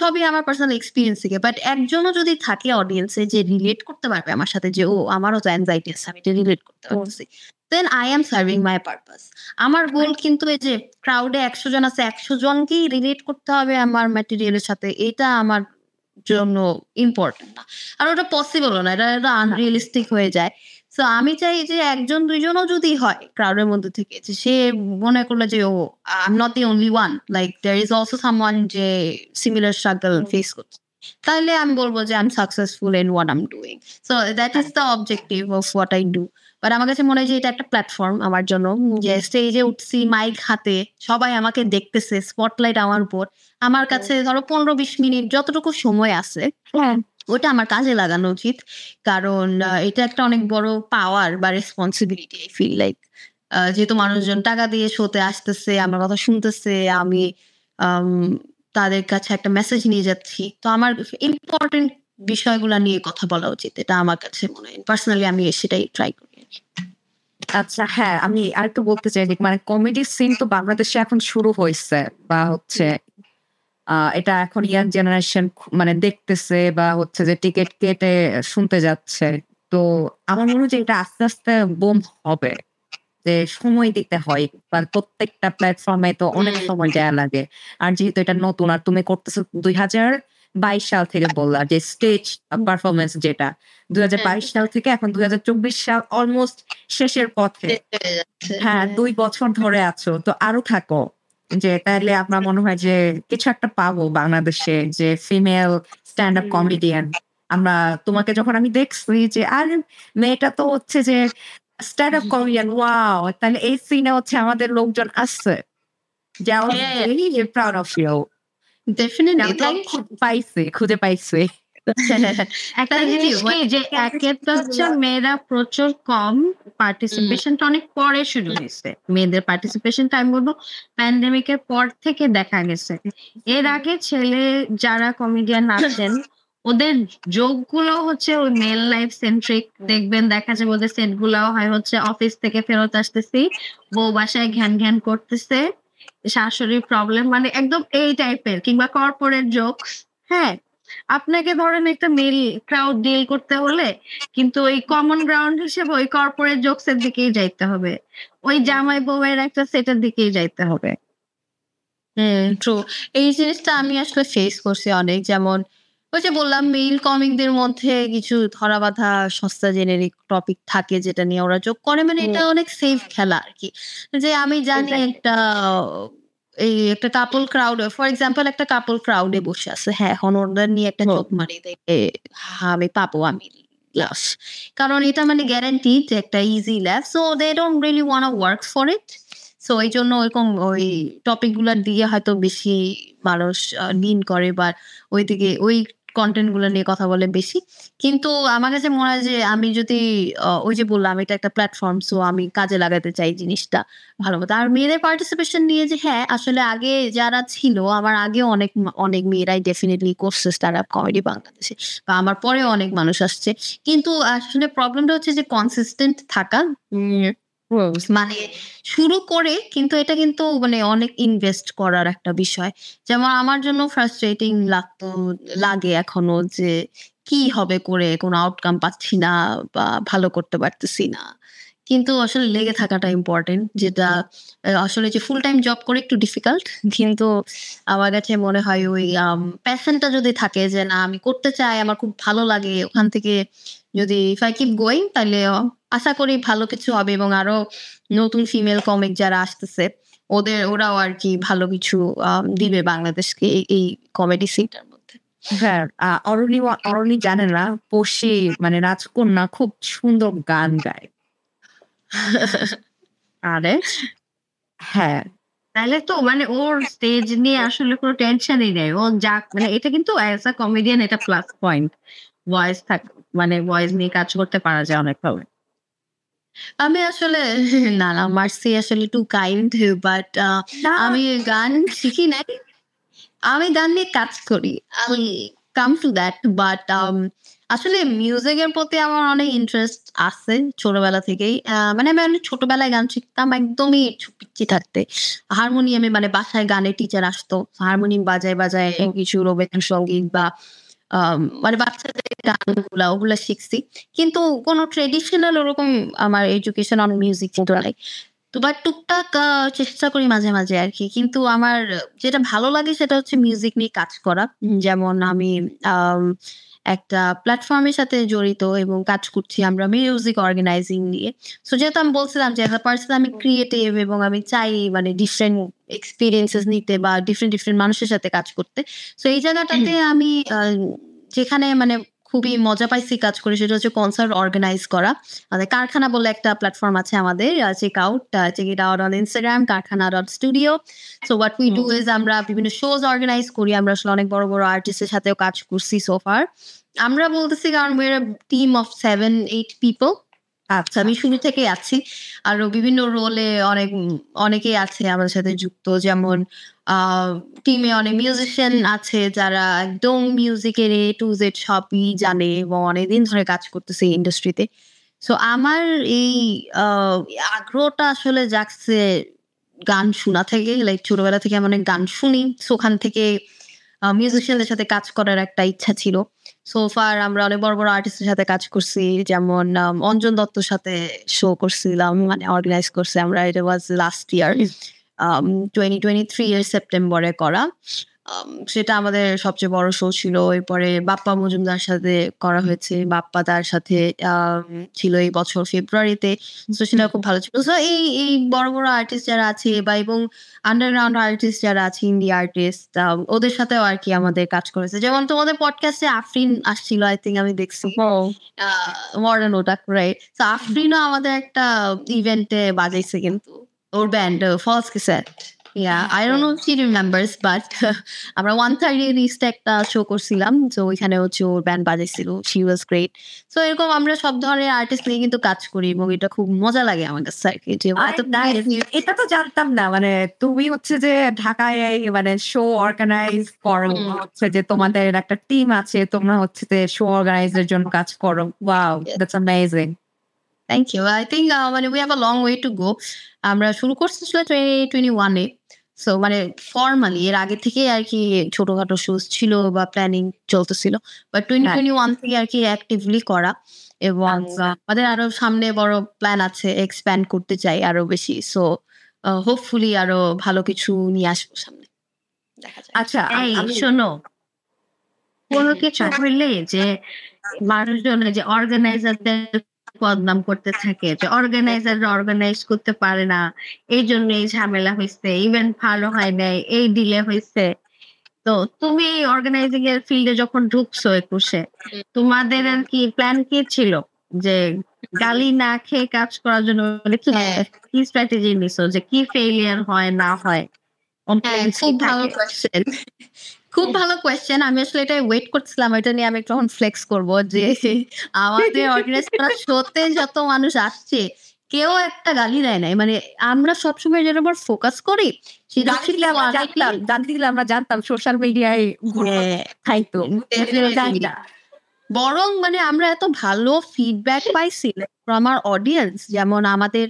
সবই আমার পার্সোনাল এক্সপেরিয়েন্স থেকে। বাট একজনও যদি থাকে অডিয়েন্সে যে রিলেট করতে পারবে আমার সাথে, যে ও আমারও তো অ্যাংজাইটি আছে, আমি এটা রিলেট করতে পারতেছি, then I am serving my purpose. আমার গোল কিন্তু এই যে ক্রাউডে 100 জন আছে, 100 জনকেই রিলেট করতে হবে আমার ম্যাটেরিয়ালের সাথে, এটা আমার জন্য ইম্পর্টেন্ট না। আর ওটা পসিবলও না, এটা আনরিয়ালিস্টিক হয়ে যায়। সো আমি চাই যে 1 জন 2 জনও যদি হয় ক্রাউডের মধ্যে থেকে, যে সে মনে করলো যে oh I am not the only one, like there is also someone যে সিমিলার স্ট্রাগল ফেস করছে, তাহলে আমি বলবো যে I am successful in what I am doing. So that is the objective of what I do. But আমার কাছে মনে হয় যে এটা একটা প্ল্যাটফর্ম আমার জন্য, যে স্টেজে উঠছি মাইক হাতে, সবাই আমাকে দেখতেছে, স্পটলাইট আমার উপর। আমার কাছে ধরো 15-20 মিনিট যতটুকু সময় আছে, ওটা আমার কাজে লাগানো উচিত। কারণ এটা একটা অনেক বড় পাওয়ার বা রেসপন্সিবিলিটি আই ফিল লাইক। যেহেতু মানুষজন টাকা দিয়ে শোতে আসতেছে, আমার কথা শুনতেছে, আমি আম তাদের কাছে একটা মেসেজ নিয়ে যাচ্ছি। তো আমার ইম্পোর্টেন্ট বিষয়গুলা নিয়ে কথা বলা উচিত। এটা আমার কাছে মনে হয়। পার্সোনালি আমি সেটাই ট্রাই করি আরকি। আচ্ছা, হ্যাঁ, আমি আরেকটু বলতে চাই যে মানে কমেডি সিন তো বাংলাদেশে এখন শুরু হয়েছে, বা হচ্ছে এটা এখন ইয়াং জেনারেশন মানে দেখতেছে, বা হচ্ছে যে টিকিট কেটে শুনতে যাচ্ছে। তো আমার মনে হয় যে এটা আস্তে আস্তে বুম হবে, যে সময় দিতে হয়, বা প্রত্যেকটা প্ল্যাটফর্মে তো অনেক সময় দেয়া লাগে। আর যেহেতু এটা নতুন, আর তুমি করতেছো 2022 সাল থেকে, বললা যে স্টেজ পারফরমেন্স, যেটা 2022 সাল থেকে এখন 2024 সাল অলমোস্ট শেষের পথে। হ্যাঁ, 2 বছর ধরে আছো, তো আরো থাকো, যে তাহলে আমার মনে হয় যে কিছু একটা পাবো বাংলাদেশে, যে ফিমেল স্ট্যান্ড আপ কমেডিয়ান। আমরা তোমাকে যখন আমি দেখছি যে আর মেয়েটা তো হচ্ছে যে স্ট্যান্ড আপ কমেডিয়ান, ওয়াও, তাহলে এই সিনে হচ্ছে আমাদের লোকজন আসছে, যে very proud of you. Definitely খুঁজে পাইছি। একটা জিনিস কি যে একে তো হচ্ছে মেয়েরা প্রচুর কম, পার্টিসিপেশনটা অনেক পরে শুরু হয়েছে। মেয়েদের পার্টিসিপেশনটা আমি বলবো প্যান্ডেমিকের পর থেকে দেখা গেছে। এর আগে ছেলে যারা কমেডিয়ান আছেন ওদের যোগগুলো হচ্ছে ওই মেল লাইফ সেন্ট্রিক। দেখবেন দেখা যাবে ওদের সেট গুলাও হয় হচ্ছে অফিস থেকে ফেরত আসতেছি, বউ বাসায় ঘ্যান ঘ্যান করতেছে, শাশুড়ির প্রবলেম, মানে একদম এই টাইপের, কিংবা কর্পোরেট জোকস। হ্যাঁ, আপনাকে ধরেন একটা মেল ক্রাউড ডিল করতে হলে কিন্তু ওই কমন গ্রাউন্ড হিসেবে ওই কর্পোরেট জোকস এর দিকেই যাইতে হবে, ওই জামাই বউয়ের একটা সেটের দিকেই যাইতে হবে। ট্রু। এই জিনিসটা আমি আসলে ফেস করছি অনেক। যেমন ওই যে বললাম, মেইল কমিকদের মধ্যে কিছু ধরাবাঁধা সস্তা জেনেরিক টপিক থাকে যেটা নিয়ে ওরা যোগ করে। মানে এটা অনেক সেফ খেলা আরকি। যে আমি জানি একটা কাপল ক্রাউড, ফর এক্সাম্পল একটা কাপল ক্রাউডে বসে আছে। হ্যাঁ, এখন ওদের নিয়ে একটা জোক মারি দেখে আমি পাবো আমি লাফ। কারণ এটা মানে গ্যারান্টি যে একটা easy laugh. So they don't really wanna work for it. So এই জন্য ওইরকম ওই টপিক গুলার দিকে হয়তো বেশি মানুষ লিন করে বা ওই দিকে ওই কন্টেন্ট গুলো নিয়ে কথা বলে বেশি। কিন্তু আমার কাছে মনে হয় যে আমি যদি ওই যে বললাম এটা একটা প্ল্যাটফর্ম, সো আমি কাজে লাগাতে চাই জিনিসটা ভালো মতো। আর মেয়েদের পার্টিসিপেশন নিয়ে যে হ্যাঁ আসলে আগে যারা ছিল আমার আগেও অনেক অনেক মেয়েরাই ডেফিনেটলি করছে স্টার্ট আপ কমেডি বাংলাদেশে, বা আমার পরেও অনেক মানুষ আসছে। কিন্তু আসলে প্রবলেমটা হচ্ছে যে কনসিস্টেন্ট থাকা। মানে শুরু করে কিন্তু এটা কিন্তু মানে অনেক ইনভেস্ট করার একটা বিষয়। যেমন আমার জন্য ফ্রাস্ট্রেটিং লাগে এখনো যে কি হবে করে কোনো আউটকাম পাচ্ছি না বা ভালো করতে পারতেছি না। কিন্তু আসলে লেগে থাকাটা ইম্পর্টেন্ট, যেটা আসলে যে ফুল টাইম জব করে একটু ডিফিকাল্ট। কিন্তু আমার কাছে মনে হয় ওই প্যাশনটা যদি থাকে যে না আমি করতে চাই, আমার খুব ভালো লাগে, ওখান থেকে যদি ইফ আই কিপ গোয়িং তাহলে আশা করি ভালো কিছু হবে এবং আরো নতুন ফিমেল কমিক যারা আসতেছে ওরাও আর কি ভালো কিছু দিবে বাংলাদেশকে এই কমেডি সিনটার মধ্যে। হ্যাঁ, অরণি জানে না পড়শি মানে রাজকন্যা খুব সুন্দর গান গায়। আরে হ্যাঁ, তাহলে তো মানে ওর স্টেজ নিয়ে আসলে কোনো টেনশনই নেই। ও যাক মানে এটা কিন্তু অ্যাজ আ কমেডিয়ান এটা প্লাস পয়েন্ট। ভয়েস মানে ভয়েস নিয়ে কাজ করতে পারা যায় অনেকভাবে। আমি আসলে না মার্সি আসলে টু কাইন্ড, বাট না। আমি গান শিখি নাই, আমি গান নিয়ে কাজ করি, আমি কাম টু দ্যাট। বাট আসলে মিউজিকের প্রতি আমার অনেক ইন্টারেস্ট আছে ছোটবেলা থেকেই। মানে আমি অনেক ছোটবেলায় গান শিখতাম একদমই পিচ্ছি থাকতে। হারমোনিয়ামে মানে বাসায় গানের টিচার আসতো, হারমোনিয়াম বাজায় বাজায় কিছু রবীন্দ্রসঙ্গীত বা মানে বাচ্চাদের গানগুলা ওগুলা শিখছি। কিন্তু কোনো ট্রেডিশনাল ওরকম আমার এডুকেশন অন মিউজিক কিন্তু নাই। তো বাট টুকটাক চেষ্টা করি মাঝে মাঝে আরকি। কিন্তু আমার যেটা ভালো লাগে সেটা হচ্ছে মিউজিক নিয়ে কাজ করা। যেমন আমি আম একটা প্ল্যাটফর্মের সাথে জড়িত এবং কাজ করছি আমরা মিউজিক অর্গানাইজিং নিয়ে। সো যেহেতু আমি বলছিলাম যে এজ আ পারসন আমি ক্রিয়েটিভ এবং আমি চাই মানে ডিফারেন্ট এক্সপেরিয়েন্সেস নিতে বা ডিফারেন্ট মানুষের সাথে কাজ করতে। সো এই জায়গাটাতে আমি যেখানে মানে খুবই মজা পাইছি কাজ করে সেটা হচ্ছে কনসার্ট অর্গানাইজ করা। আমাদের কারখানা বলে একটা প্ল্যাটফর্ম আছে আমাদের, check it out on Instagram karkhana.studio. So what we do is আমরা বিভিন্ন শোজ অর্গানাইজ করি। আমরা আসলে অনেক বড় বড় আর্টিস্টের সাথেও কাজ করছি সো ফার। আমরা বলতেছি কারণ we are a team of 7-8 people. আচ্ছা, আমি শুরু থেকেই আছি। আরো বিভিন্ন রোলে অনেকেই আছে আমাদের সাথে যুক্ত। যেমন টিমে অনেক মিউজিশিয়ান আছে যারা একদম মিউজিকের A to Z সবই জানে এবং অনেকদিন ধরে কাজ করতেছে এই ইন্ডাস্ট্রিতে। সো আমার এই আ আগ্রহটা আসলে জাগছে গান শোনা থেকে। লাইক ছোটবেলা থেকে আমি অনেক গান শুনি। সো ওখান থেকে মিউজিশিয়ানদের সাথে কাজ করার একটা ইচ্ছা ছিল। সো ফার আমরা অনেক বড় বড় আর্টিস্টের সাথে কাজ করছি। যেমন অঞ্জন দত্তর সাথে শো করছিলাম, মানে অর্গানাইজ করছি আমরা। এটা ওয়াজ লাস্ট ইয়ার 2023 এর সেপ্টেম্বরে করা। সেটা আমাদের সবচেয়ে বড় শো ছিল। এরপরে বাপ্পা মজুমদার সাথে করা হয়েছে। বাপ্পা তার সাথে ছিল এই বছর ফেব্রুয়ারিতে। সো সেটা খুব ভালো ছিল। সো এই বড় বড় আর্টিস্ট যারা আছে বা এবং আন্ডারগ্রাউন্ড আর্টিস্ট যারা আছে, ইন্ডি আর্টিস্ট, ওদের সাথেও আর কি আমাদের কাজ করেছে। যেমন তোমাদের পডকাস্টে আফরিন আসছিল, আই থিঙ্ক আমি দেখছি। মডার্ন ওটা রাইট। তো আফরিনও আমাদের একটা ইভেন্টে বাজাইছে কিন্তু ওর ব্যান্ড ফলস ক্যাসেট। Yeah, I don't know if she remembers, but আমরা 130 লিস্টে একটা শো করছিলাম। সো ওইখানে হচ্ছে ওর ব্যান্ড বাজাইছিল। She was great. সো এরকম আমরা সব ধরনের আর্টিস্ট নিয়ে কিন্তু কাজ করি এবং এটা খুব মজা লাগে আমার কাছে আর কি। যে এটা তো জানতাম না। মানে তুমি হচ্ছে যে ঢাকায় মানে শো অর্গানাইজ করো, হচ্ছে যে তোমাদের একটা টিম আছে, তোমরা হচ্ছে যে শো অর্গানাইজের জন্য কাজ করো। Wow, that's amazing. Thank you. I think মানে we have a long way to go. আমরা শুরু করছিলাম 2021 এ। সো মানে ফর্মালি এর আগে থেকেই আর কি ছোটখাটো শোজ ছিল বা প্ল্যানিং চলতেছিল। বাট 2021 থেকে আর কি অ্যাক্টিভলি করা এবং আমাদের আরো সামনে বড় প্ল্যান আছে, এক্সপ্যান্ড করতে চাই আরো বেশি। সো হোপফুলি আরো ভালো কিছু নিয়ে আসবো সামনে। দেখা যায়। আচ্ছা, এই শোনো, কোনো কিছু হইলে যে মানুষজন যে অর্গানাইজারদের বদনাম করতে থাকে যে অর্গানাইজাররা অর্গানাইজ করতে পারে না, এই জন্য এই ঝামেলা হয়েছে, ইভেন্ট ভালো হয় নাই, এই ডিলে হয়েছে। তো তুমি অর্গানাইজিং এর ফিল্ডে যখন ঢুকছো 21-এ, তোমাদের আর কি প্ল্যান কি ছিল যে গালি না খেয়ে কাজ করার জন্য কি স্ট্র্যাটেজি নিছো, যে কি ফেলিয়ার হয় না হয়? খুব ভালো কোয়েশ্চেন, খুব ভালো কোয়েশ্চেন। আমি আসলে এটা ওয়েট করছিলাম, এটা নিয়ে আমি একটু ফ্লেক্স করবো যে আমাদের অর্গানাইজ করা শোতে যত মানুষ আসছে কেউ একটা গালি দেয় নাই। মানে আমরা সবসময় যেটার উপর ফোকাস করি সেটা হচ্ছে আমরা জানতাম সোশ্যাল মিডিয়ায় খাইতো বরং মানে আমরা এত ভালো ফিডব্যাক পাইছি ফ্রম আওয়ার অডিয়েন্স। যেমন আমাদের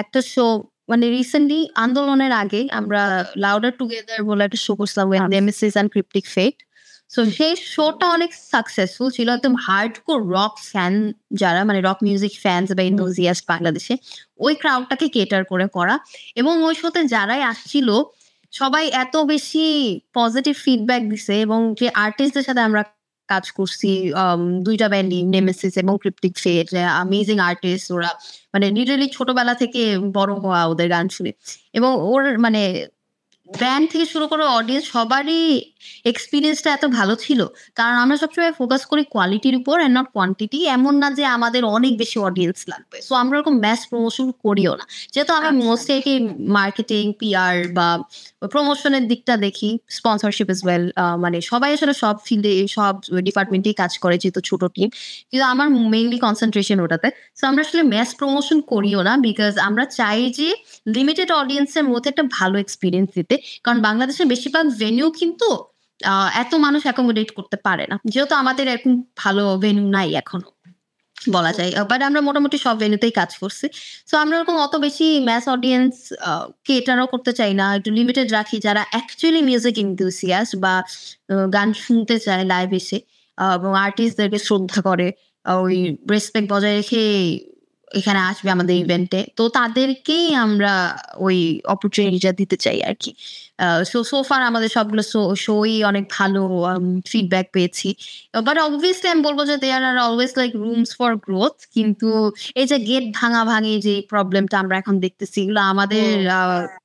একটা শো মানে রিসেন্টলি আন্দোলনের আগে আমরা লাউডার টুগেদার বলে একটা শো করছিলাম with Nemesis and Cryptic Fate. So সেই শোটা অনেক সাকসেসফুল ছিল। একদম হার্ডকোর রক ফ্যান যারা, মানে রক মিউজিক ফ্যান্স বা এনথুজিয়াস্ট বাংলাদেশে, ওই ক্রাউডটাকে কেটার করে করা। এবং ওই শোতে যারাই আসছিল সবাই এত বেশি পজিটিভ ফিডব্যাক দিছে। এবং যে আর্টিস্টদের সাথে আমরা কাজ করছি, দুইটা ব্যান্ডই, নেমেসিস এবং ক্রিপ্টিক ফেট, অ্যামেজিং আর্টিস্ট ওরা, মানে লিটারালি ছোটবেলা থেকে বড় হওয়া ওদের গান শুনে। এবং ওর মানে ব্যান্ড থেকে শুরু করে অডিয়েন্স সবারই এক্সপিরিয়েন্সটা এত ভালো ছিল। কারণ আমরা সবসময় ফোকাস করি কোয়ালিটির উপর এন্ড নট কোয়ান্টিটি। এমন না যে আমাদের অনেক বেশি অডিয়েন্স লাগবে, সো আমরা এরকম ম্যাস প্রমোশন করিও না। যেহেতু আমরা মোস্টলি মার্কেটিং, পিআর বা প্রমোশনের দিকটা দেখি, স্পন্সরশিপ ইজ ওয়েল, মানে সবাই আসলে সব ফিল্ডে সব ডিপার্টমেন্টেই কাজ করে যেহেতু ছোট টিম, কিন্তু আমার মেইনলি কনসেন্ট্রেশন ওটাতে। সো আমরা আসলে ম্যাস প্রমোশন করিও না, বিকজ আমরা চাই যে লিমিটেড অডিয়েন্সের মধ্যে একটা ভালো এক্সপিরিয়েন্স দিতে। কারণ বাংলাদেশের বেশিরভাগ ভেন্যু কিন্তু এত মানুষ অ্যাকোমোডেট করতে পারে না, যেহেতু আমাদের এরকম ভালো ভেন্যু নাই এখনো বলা যায়। বাট আমরা মোটামুটি সব ভেন্যুতেই কাজ করছি। সো আমরা এরকম অত বেশি ম্যাস অডিয়েন্স কেটারও করতে চাই না, একটু লিমিটেড রাখি যারা অ্যাকচুয়ালি মিউজিক ইনথুসিয়াস্ট বা গান শুনতে চায় লাইভ এসে, এবং আর্টিস্টদেরকে শ্রদ্ধা করে, ওই রেসপেক্ট বজায় রেখে এখানে আসবে আমাদের ইভেন্টে। তো তাদেরকেই আমরা ওই অপরচুনিটিটা দিতে চাই আর কি। সোফার আমাদের সবগুলো শোই অনেক ভালো ফিডব্যাক পেয়েছি। বাট অবভিয়াসলি আমি বলবো যে there are always like rooms for growth. কিন্তু এই যে গেট ভাঙি যে প্রবলেমটা আমরা এখন দেখতেছি, এগুলো আমাদের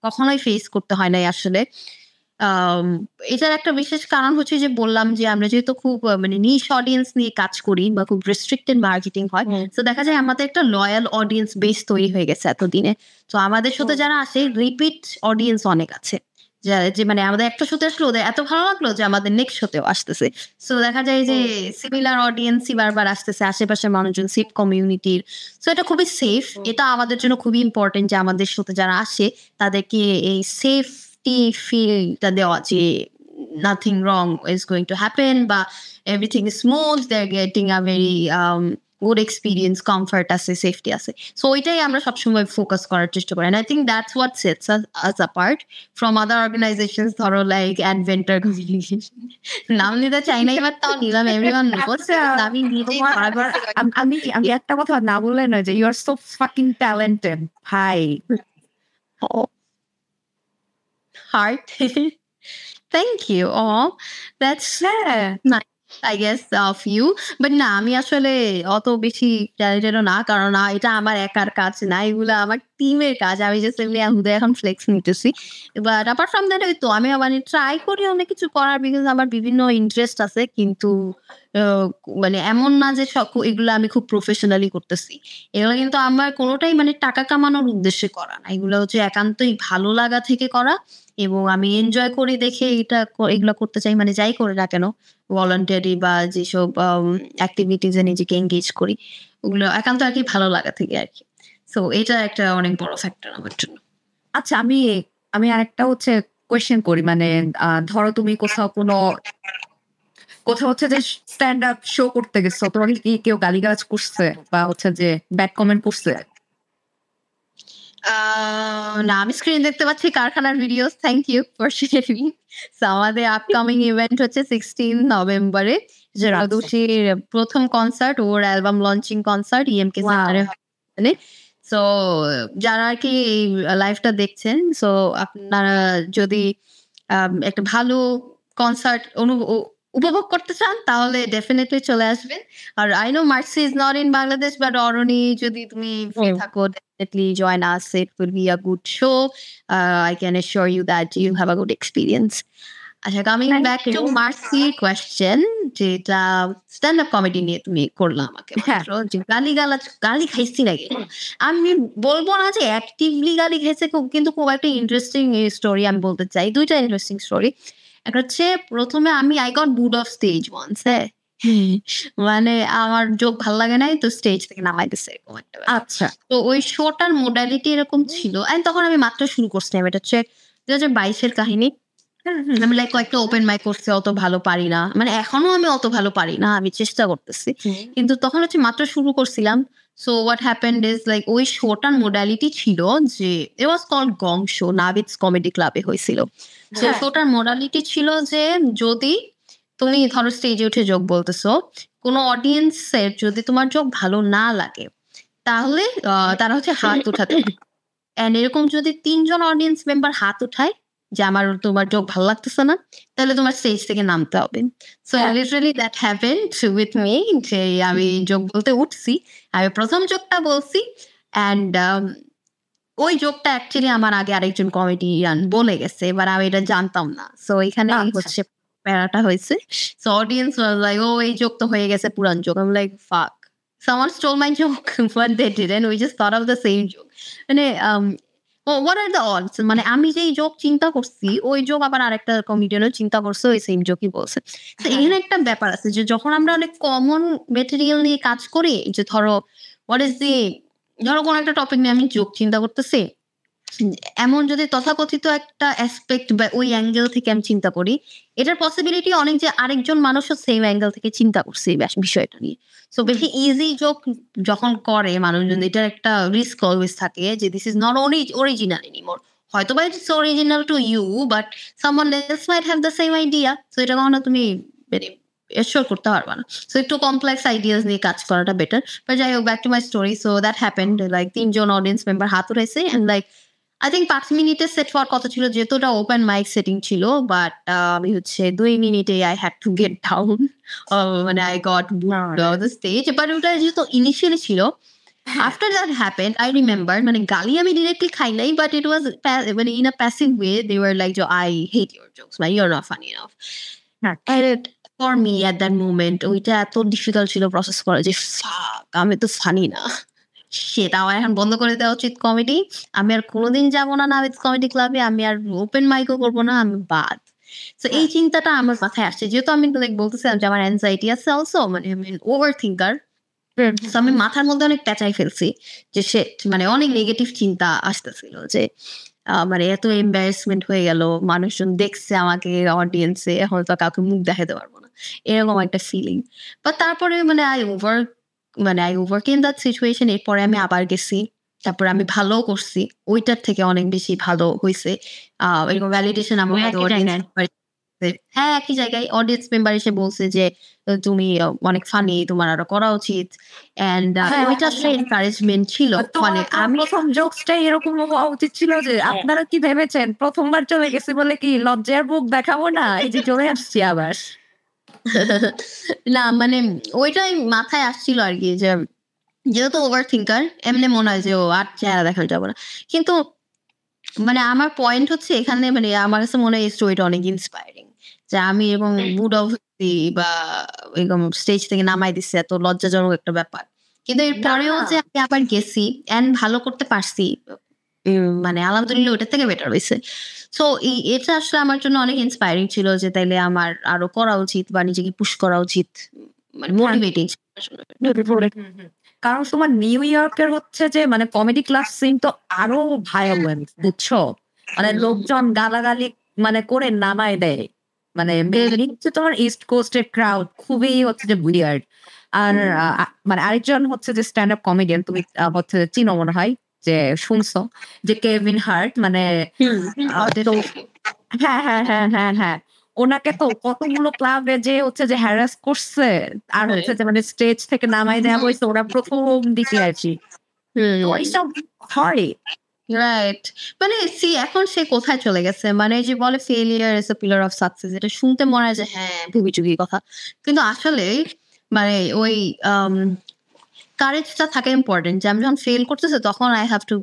কখনোই ফেস করতে হয় নাই আসলে। এটার একটা বিশেষ কারণ হচ্ছে যে বললাম যে আমরা যেহেতু খুব মানে নিশ অডিয়েন্স নিয়ে কাজ করি বা খুব রেস্ট্রিক্টেড মার্কেটিং হয়, তো দেখা যায় আমাদের একটা লয়াল অডিয়েন্স বেস তৈরি হয়ে গেছে এতদিনে। তো আমাদের সাথে যারা আসে রিপিট অডিয়েন্স অনেক আছে, যে মানে আমাদের একটা শোতে আসলো ওদের এত ভালো লাগলো যে আমাদের নেক্সট শোতেও আসতেছে। সো দেখা যায় যে সিমিলার অডিয়েন্সই বারবার আসতেছে, আশেপাশের মানুষজন, সেফ কমিউনিটির। সো এটা খুবই সেফ। এটা আমাদের জন্য খুবই ইম্পর্টেন্ট যে আমাদের শোতে যারা আসে তাদেরকে এই সেফ ফিলটা দেওয়া যে nothing wrong is going to happen, বা everything is smooth, they're getting a very good experience, comfort আছে, safety আছে। সো ওইটাই আমরা সবসময় ফোকাস করার চেষ্টা করি। And I think that's what sets us apart from other organizations, ধরো like Adventure Communication। নাম নিতে চাই না, এবার তাও নিলাম, everyone knows। আমি নিজেই আমি একটা কথা না বললে না যে you are so fucking talented ভাই। Heart. Thank you. Oh, that's nice, I guess, of you. But না, আমি আসলে অত বেশি ট্যালেন্টেডও না, কারণ এটা আমার একার কাজ না, এগুলো আমার টিমের কাজ। আমি জাস্ট এমনি হুদয় এখন ফ্লেক্স নিতেছি। বাট অ্যাপার্ট ফ্রম দ্যাট ওই তো আমি মানে ট্রাই করি অনেক কিছু করার, বিকজ আমার বিভিন্ন ইন্টারেস্ট আছে। কিন্তু মানে এমন না যে এগুলো আমি খুব প্রফেশনালি করতেছি। এগুলো কিন্তু আমার কোনোটাই মানে টাকা কামানোর উদ্দেশ্যে করা না, এগুলো হচ্ছে একান্তই ভালো লাগা থেকে করা। এবং আমি এনজয় করি দেখে এগুলো করতে চাই। মানে যাই করে না কেন, ভলান্টিয়ারি বা যেসব অ্যাক্টিভিটিসে নিজেকে এঙ্গেজ করি, ওগুলো একান্ত আর কি ভালো লাগা থেকে আর কি। সো এটা একটা অনেক বড় ফ্যাক্টর আমার জন্য। আচ্ছা, আমি আরেকটা হচ্ছে কোয়েশ্চেন করি। মানে ধরো তুমি কোথাও হচ্ছে যে স্ট্যান্ড আপ শো করতে গেছো, তোমাকে কি কেউ গালিগালাজ করছে বা হচ্ছে যে ব্যাড কমেন্ট করছে? না, আমি স্ক্রিন দেখতে পাচ্ছি কারখানার videos. Thank you for sharing. So আমাদের আপকামিং ইভেন্ট হচ্ছে 16 নভেম্বরে, যে রাদুশির প্রথম কনসার্ট, ওর অ্যালবাম লঞ্চিং কনসার্ট ইএমকে সেন্টারে হবে। সো যারা আর কি এই লাইভটা দেখছেন, সো আপনারা যদি একটা ভালো কনসার্ট উপভোগ করতে চান তাহলে ডেফিনেটলি চলে আসবেন। আর I know Mercy is not in Bangladesh, but Arani যদি তুমি ফ্রি থাকো, definitely join us. It will be a good show. I can assure you that you'll have a good experience. আচ্ছা, coming Thank back to you. মার্সির কোয়েশ্চেন, যেটা স্ট্যান্ড আপ কমেডি নিয়ে তুমি করলাম আমাকে হ্যাঁ। মাত্র, যে গালি খাইছি নাকি, আমি বলবো না যে অ্যাক্টিভলি গালি খাইছে, কিন্তু খুব একটা ইন্টারেস্টিং স্টোরি আমি বলতে চাই, দুইটা ইন্টারেস্টিং স্টোরি। একটা হচ্ছে প্রথমে I got booed off stage once, হ্যাঁ, মানে আমার জোক ভাল লাগে নাই, তো স্টেজ থেকে নামাই দিছে এরকম একটা ব্যাপার। আচ্ছা। তো ওই শোটার মোডালিটি এরকম ছিল, এন্ড তখন আমি মাত্র শুরু করছিলাম। এটা হচ্ছে 2022-এর কাহিনী। আমি লাইক কয়েকটা ওপেন মাইক করছি, অত ভালো পারি না, মানে এখনো আমি অত ভালো পারি না, আমি চেষ্টা করতেছি, কিন্তু তখন হচ্ছে মাত্র শুরু করছিলাম। So what happened is like ওই শোটার মোডালিটি ছিল যে ইট ওয়াজ কল্ড গং শো, নাভিডস কমেডি ক্লাবে হয়েছিল। সো হ্যাঁ। শোটার মোডালিটি ছিল যে যদি তুমি ধরো স্টেজে উঠে যোগ বলতেছো, কোনো অডিয়েন্সের যদি তোমার যোগ ভালো না লাগে, তাহলে তারা হচ্ছে হাত উঠাতে, এন্ড এরকম যদি 3 জন অডিয়েন্স মেম্বার হাত উঠায় যে তোমার যোগ ভালো লাগতেছে না, তাহলে তোমার স্টেজ থেকে নামতে হবে। So literally that happened with me, যে আমি যোগ বলতে উঠছি, আমি প্রথম যোগটা বলছি, অ্যান্ড ওই যোগটা অ্যাকচুয়ালি আমার আগে আরেকজন কমেডিয়ান বলে গেছে, এবার আমি এটা জানতাম না। সো এখানে হচ্ছে প্যারাটা হয়েছে। সো অডিয়েন্স ওয়াজ লাইক, ও এই যোগ তো হয়ে গেছে পুরান যোগ। আমি লাইক ফাক, someone stole my joke but they didn't, we just thought of the same joke. মানে what are the odds, মানে আমি যেই যোগ চিন্তা করছি ওই যোগ আবার আরেকটা কমেডিয়ানও চিন্তা করছে, ওই সেম যোগই বলছে। তো এখানে একটা ব্যাপার আছে যে যখন আমরা অনেক কমন মেটেরিয়াল নিয়ে কাজ করি, যে ধরো ধরো কোনো একটা টপিক নিয়ে আমি যোগ চিন্তা করতেছি, এমন যদি তথাকথিত একটা অ্যাসপেক্ট বা ওই অ্যাঙ্গেল থেকে আমি চিন্তা করি, এটার পসিবিলিটি অনেক যে আরেকজন মানুষও সেম অ্যাঙ্গেল থেকে চিন্তা করছে এই বিষয়টা নিয়ে। সো বেশি ইজি যোক যখন করে মানুষজন, এটার একটা রিস্ক অলওয়েজ থাকে যে this is not original anymore. হয়তো বা it's original to you, but someone else might have the same idea. So এটা কখনো তুমি এশিওর করতে পারবা না। সো একটু কমপ্লেক্স আইডিয়াস নিয়ে কাজ করাটা বেটার। বাট যাই হোক, back to my story. So that happened, like 3 জন অডিয়েন্স মেম্বার হাত উঠাইছে, এন্ড লাইক I think 5 মিনিটে সেট হওয়ার কথা ছিল, যেহেতু ওটা ওপেন মাইক সেটিং ছিল, বাট আমি হচ্ছে 2 মিনিটে I had to get down, মানে I got booed off the stage. But ওটা যেহেতু ইনিশিয়ালি ছিল, after that happened, I remember, মানে গালি আমি ডিরেক্টলি খাই নাই, বাট it was মানে in a passive way, they were like, I hate your jokes, man, you're not funny enough. And for me at that moment, ওইটা এত ডিফিকাল্ট ছিল প্রসেস করা যে fuck, আমি তো ফানি না, সেটা আমার এখন বন্ধ করে দেওয়া উচিত কমেডি, আমি আর কোনোদিন যাবো না নাভিডস কমেডি ক্লাবে, আমি আর ওপেন মাইকও করবো না, আমি বাদ। তো এই চিন্তাটা আমার মাথায় আসছে, যেহেতু আমি বলতেছিলাম যে আমার অ্যাংজাইটি আছে অলসো, মানে আমি ওভার থিঙ্কার। তো আমি মাথার মধ্যে অনেক পেঁচাই ফেলছি যে মানে অনেক নেগেটিভ চিন্তা আসতেছিল যে মানে এত এম্বারেসমেন্ট হয়ে গেল, মানুষজন দেখছে আমাকে অডিয়েন্সে, হয়তো কাউকে মুখ দেখাতে পারবো না, এরকম একটা ফিলিং। বাট তারপরে মানে আই ওভারকেম দ্যাট সিচুয়েশন। এরপরে আমি আবার গেছি, তারপরে আমি ভালো করছি, ওইটার থেকে অনেক বেশি ভালো হয়েছে। এরকম ভ্যালিডেশন আমার হ্যাঁ একই জায়গায় অডিয়েন্স মেম্বার এসে বলছে যে তুমি অনেক ফানি, তোমার আরো করা উচিত, এন্ড ওইটা আসলে এনকারেজমেন্ট ছিল। মানে আমি প্রথম জোকসটা এরকম হওয়া উচিত ছিল যে আপনারা কি ভেবেছেন প্রথমবার চলে গেছি বলে কি লজ্জার বুক দেখাবো না, এই যে চলে আসছি আবার। না মানে ওইটাই মাথায় আসছিল আর কি, যে যেহেতু ওভার থিঙ্কার, এমনি মনে হয় যে ও আর চেহারা দেখানো যাবে না। কিন্তু মানে আমার পয়েন্ট হচ্ছে এখানে, মানে আমার কাছে মনে হয় এই স্টোরিটা অনেক ইন্সপায়ারিং, যে আমি এবং মুড অফ বা এরকম স্টেজ থেকে নামাই দিচ্ছে, এত লজ্জাজনক একটা ব্যাপার। কিন্তু এরপরেও যে আমি আবার গেছি এন্ড ভালো করতে পারছি, মানে আলহামদুলিল্লাহ ওটার থেকে বেটার হয়েছে। সো এটা আসলে আমার জন্য অনেক ইন্সপায়ারিং ছিল, যে তাইলে আমার আরো করা উচিত বা নিজেকে পুশ করা উচিত, মানে মোটিভেটিং। কারণ তোমার নিউ ইয়র্কের হচ্ছে যে মানে কমেডি ক্লাস সিন তো আরো ভায়োলেন্ট, বুঝছো, মানে লোকজন গালাগালি মানে করে নামায় দেয়, মানে তোমার ইস্ট কোস্টের ক্রাউড খুবই হচ্ছে যে উইয়ার্ড। আর মানে আরেকজন হচ্ছে যে স্ট্যান্ড আপ কমেডিয়ান, তুমি হচ্ছে চিনো মনে হয়, যে শুনছো, যে কেভিন হার্ট, মানে হ্যাঁ হ্যাঁ হ্যাঁ হ্যাঁ হ্যাঁ, ওনাকে তো কতগুলো ক্লাবে যে হচ্ছে যে হ্যারাস করছে, আর হচ্ছে যে মানে স্টেজ থেকে নামাই দেওয়া হয়েছে, ওরা প্রথম দিকে আর কি। রাইট, মানে এখন সে কোথায় চলে গেছে, মানে যে বলে failure is a pillar of success, এটা শুনতে মনে হয় যে হ্যাঁ ভুগিচুগি কথা, কিন্তু আসলে মানে ওই কারেজটা থাকা ইম্পর্টেন্ট, যে আমি যখন ফেল করতেছে তখন I have to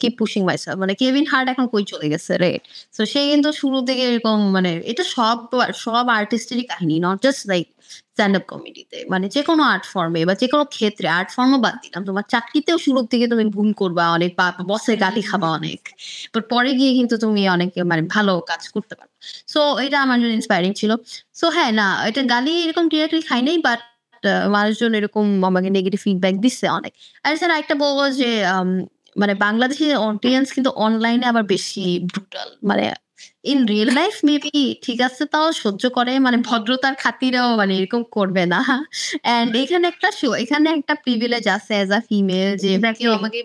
keep pushing myself. মানে কেভিন হার্ট এখন কই চলে গেছে রে, তো সে কিন্তু শুরু থেকে এরকম, মানে এটা সব আর্টিস্টেরই কাহিনী, not just like stand up কমেডিতে, মানে যে কোনো আর্ট ফর্মে বা যে কোনো ক্ষেত্রে, আর্ট ফর্মও বাদ দিলাম, তোমার চাকরিতেও শুরুর থেকে তুমি ভুল করবা অনেক, বসের গালি খাবা অনেক, বাট পরে গিয়ে কিন্তু তুমি অনেক মানে ভালো কাজ করতে পারো। সো এটা আমার জন্য ইন্সপায়ারিং ছিল। সো হ্যাঁ, না এটা গালি এরকম ডিরেক্টলি খাই নাই, বাট মানুষজন এরকম আমাকে নেগেটিভ ফিডব্যাক দিচ্ছে অনেক। আর স্যার একটা বলবো যে মানে বাংলাদেশি অডিয়েন্স কিন্তু অনলাইনে আবার বেশি ব্রুটাল, মানে ইন রিয়েল লাইফ মেবি ঠিক আছে, তাও সহ্য করে, মানে ভদ্রতার খাতিরেও মানে এরকম করবে না। এন্ড এখানে একটা প্রিভিলেজ আছে অ্যাজ আ ফিমেল, যে কেউ আমাকে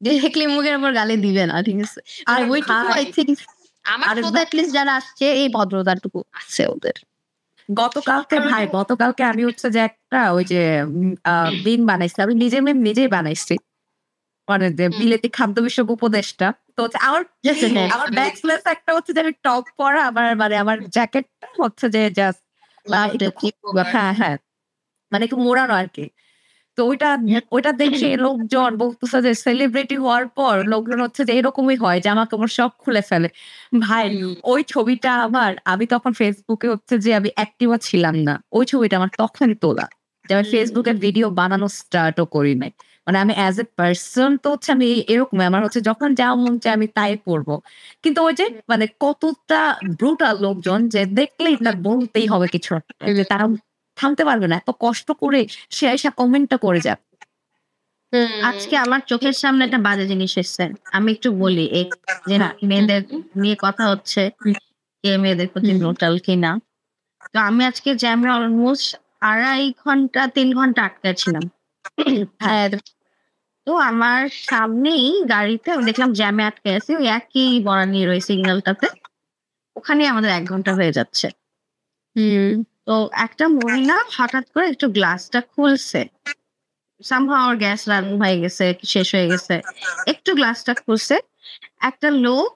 ডিরেক্টলি মুখের উপর গালি দিবে না, ঠিক আছে। আর ওইটুকু আই থিঙ্ক আমার মতো অ্যাটলিস্ট যারা আসছে এই ভদ্রতাটুকু আছে ওদের। গতকালকে আমি হচ্ছে যে একটা ওই যে বিন বানাইছি, আমি নিজেই বানাইছি, মানে যে বিলেতি খাদ্য বিষয়ক উপদেশটা। তো হচ্ছে আমার ব্যাকস্ল্যাশ একটা হচ্ছে যে টপ পরা, মানে আমার জ্যাকেটটা হচ্ছে যে জাস্ট হ্যাঁ মানে একটু মোড়ানো আর কি। তো ওইটা দেখে লোকজন বলতেছে যে সেলিব্রিটি হওয়ার পর লোকজন হচ্ছে যে এরকমই হয়, জামা কাপড় সব খুলে ফেলে। ভাই ওই ছবিটা আমি তখন ফেসবুকে হচ্ছে যে আমি অ্যাক্টিভও ছিলাম না, ওই ছবিটা আমার তখন তোলা, যে আমি ফেসবুকে ভিডিও বানানো স্টার্টও করি নাই। মানে আমি অ্যাজ এ পার্সন তো হচ্ছে আমি এরকম, আমার হচ্ছে যখন যা মন চায় আমি তাই পড়বো। কিন্তু ওই যে মানে কতটা ব্রুটাল লোকজন, যে দেখলেই তার বলতেই হবে কিছু, তারা থামতে পারবে না, এত কষ্ট করে সে এসে কমেন্টটা করে যাক। আজকে আমার চোখের সামনে একটা বাজে জিনিস এসছে, আমি একটু বলি। এই যে মেয়েদের নিয়ে কথা হচ্ছে, কে মেয়েদের প্রতি ব্রুটাল কিনা। তো আমি আজকে জ্যামে অলমোস্ট 3 ঘন্টা আটকা ছিলাম। তো আমার সামনেই গাড়িতে আমি দেখলাম জ্যামে আটকে আছে, ওই একই বনানীর ওই সিগন্যালটাতে, ওখানে আমাদের 1 ঘন্টা হয়ে যাচ্ছে। তো একটা মহিলা হঠাৎ করে একটু গ্লাসটা খুলছে, সামহাও ওর গ্যাস রান হয়ে গেছে, শেষ হয়ে গেছে, একটু গ্লাসটা খুলছে। একটা লোক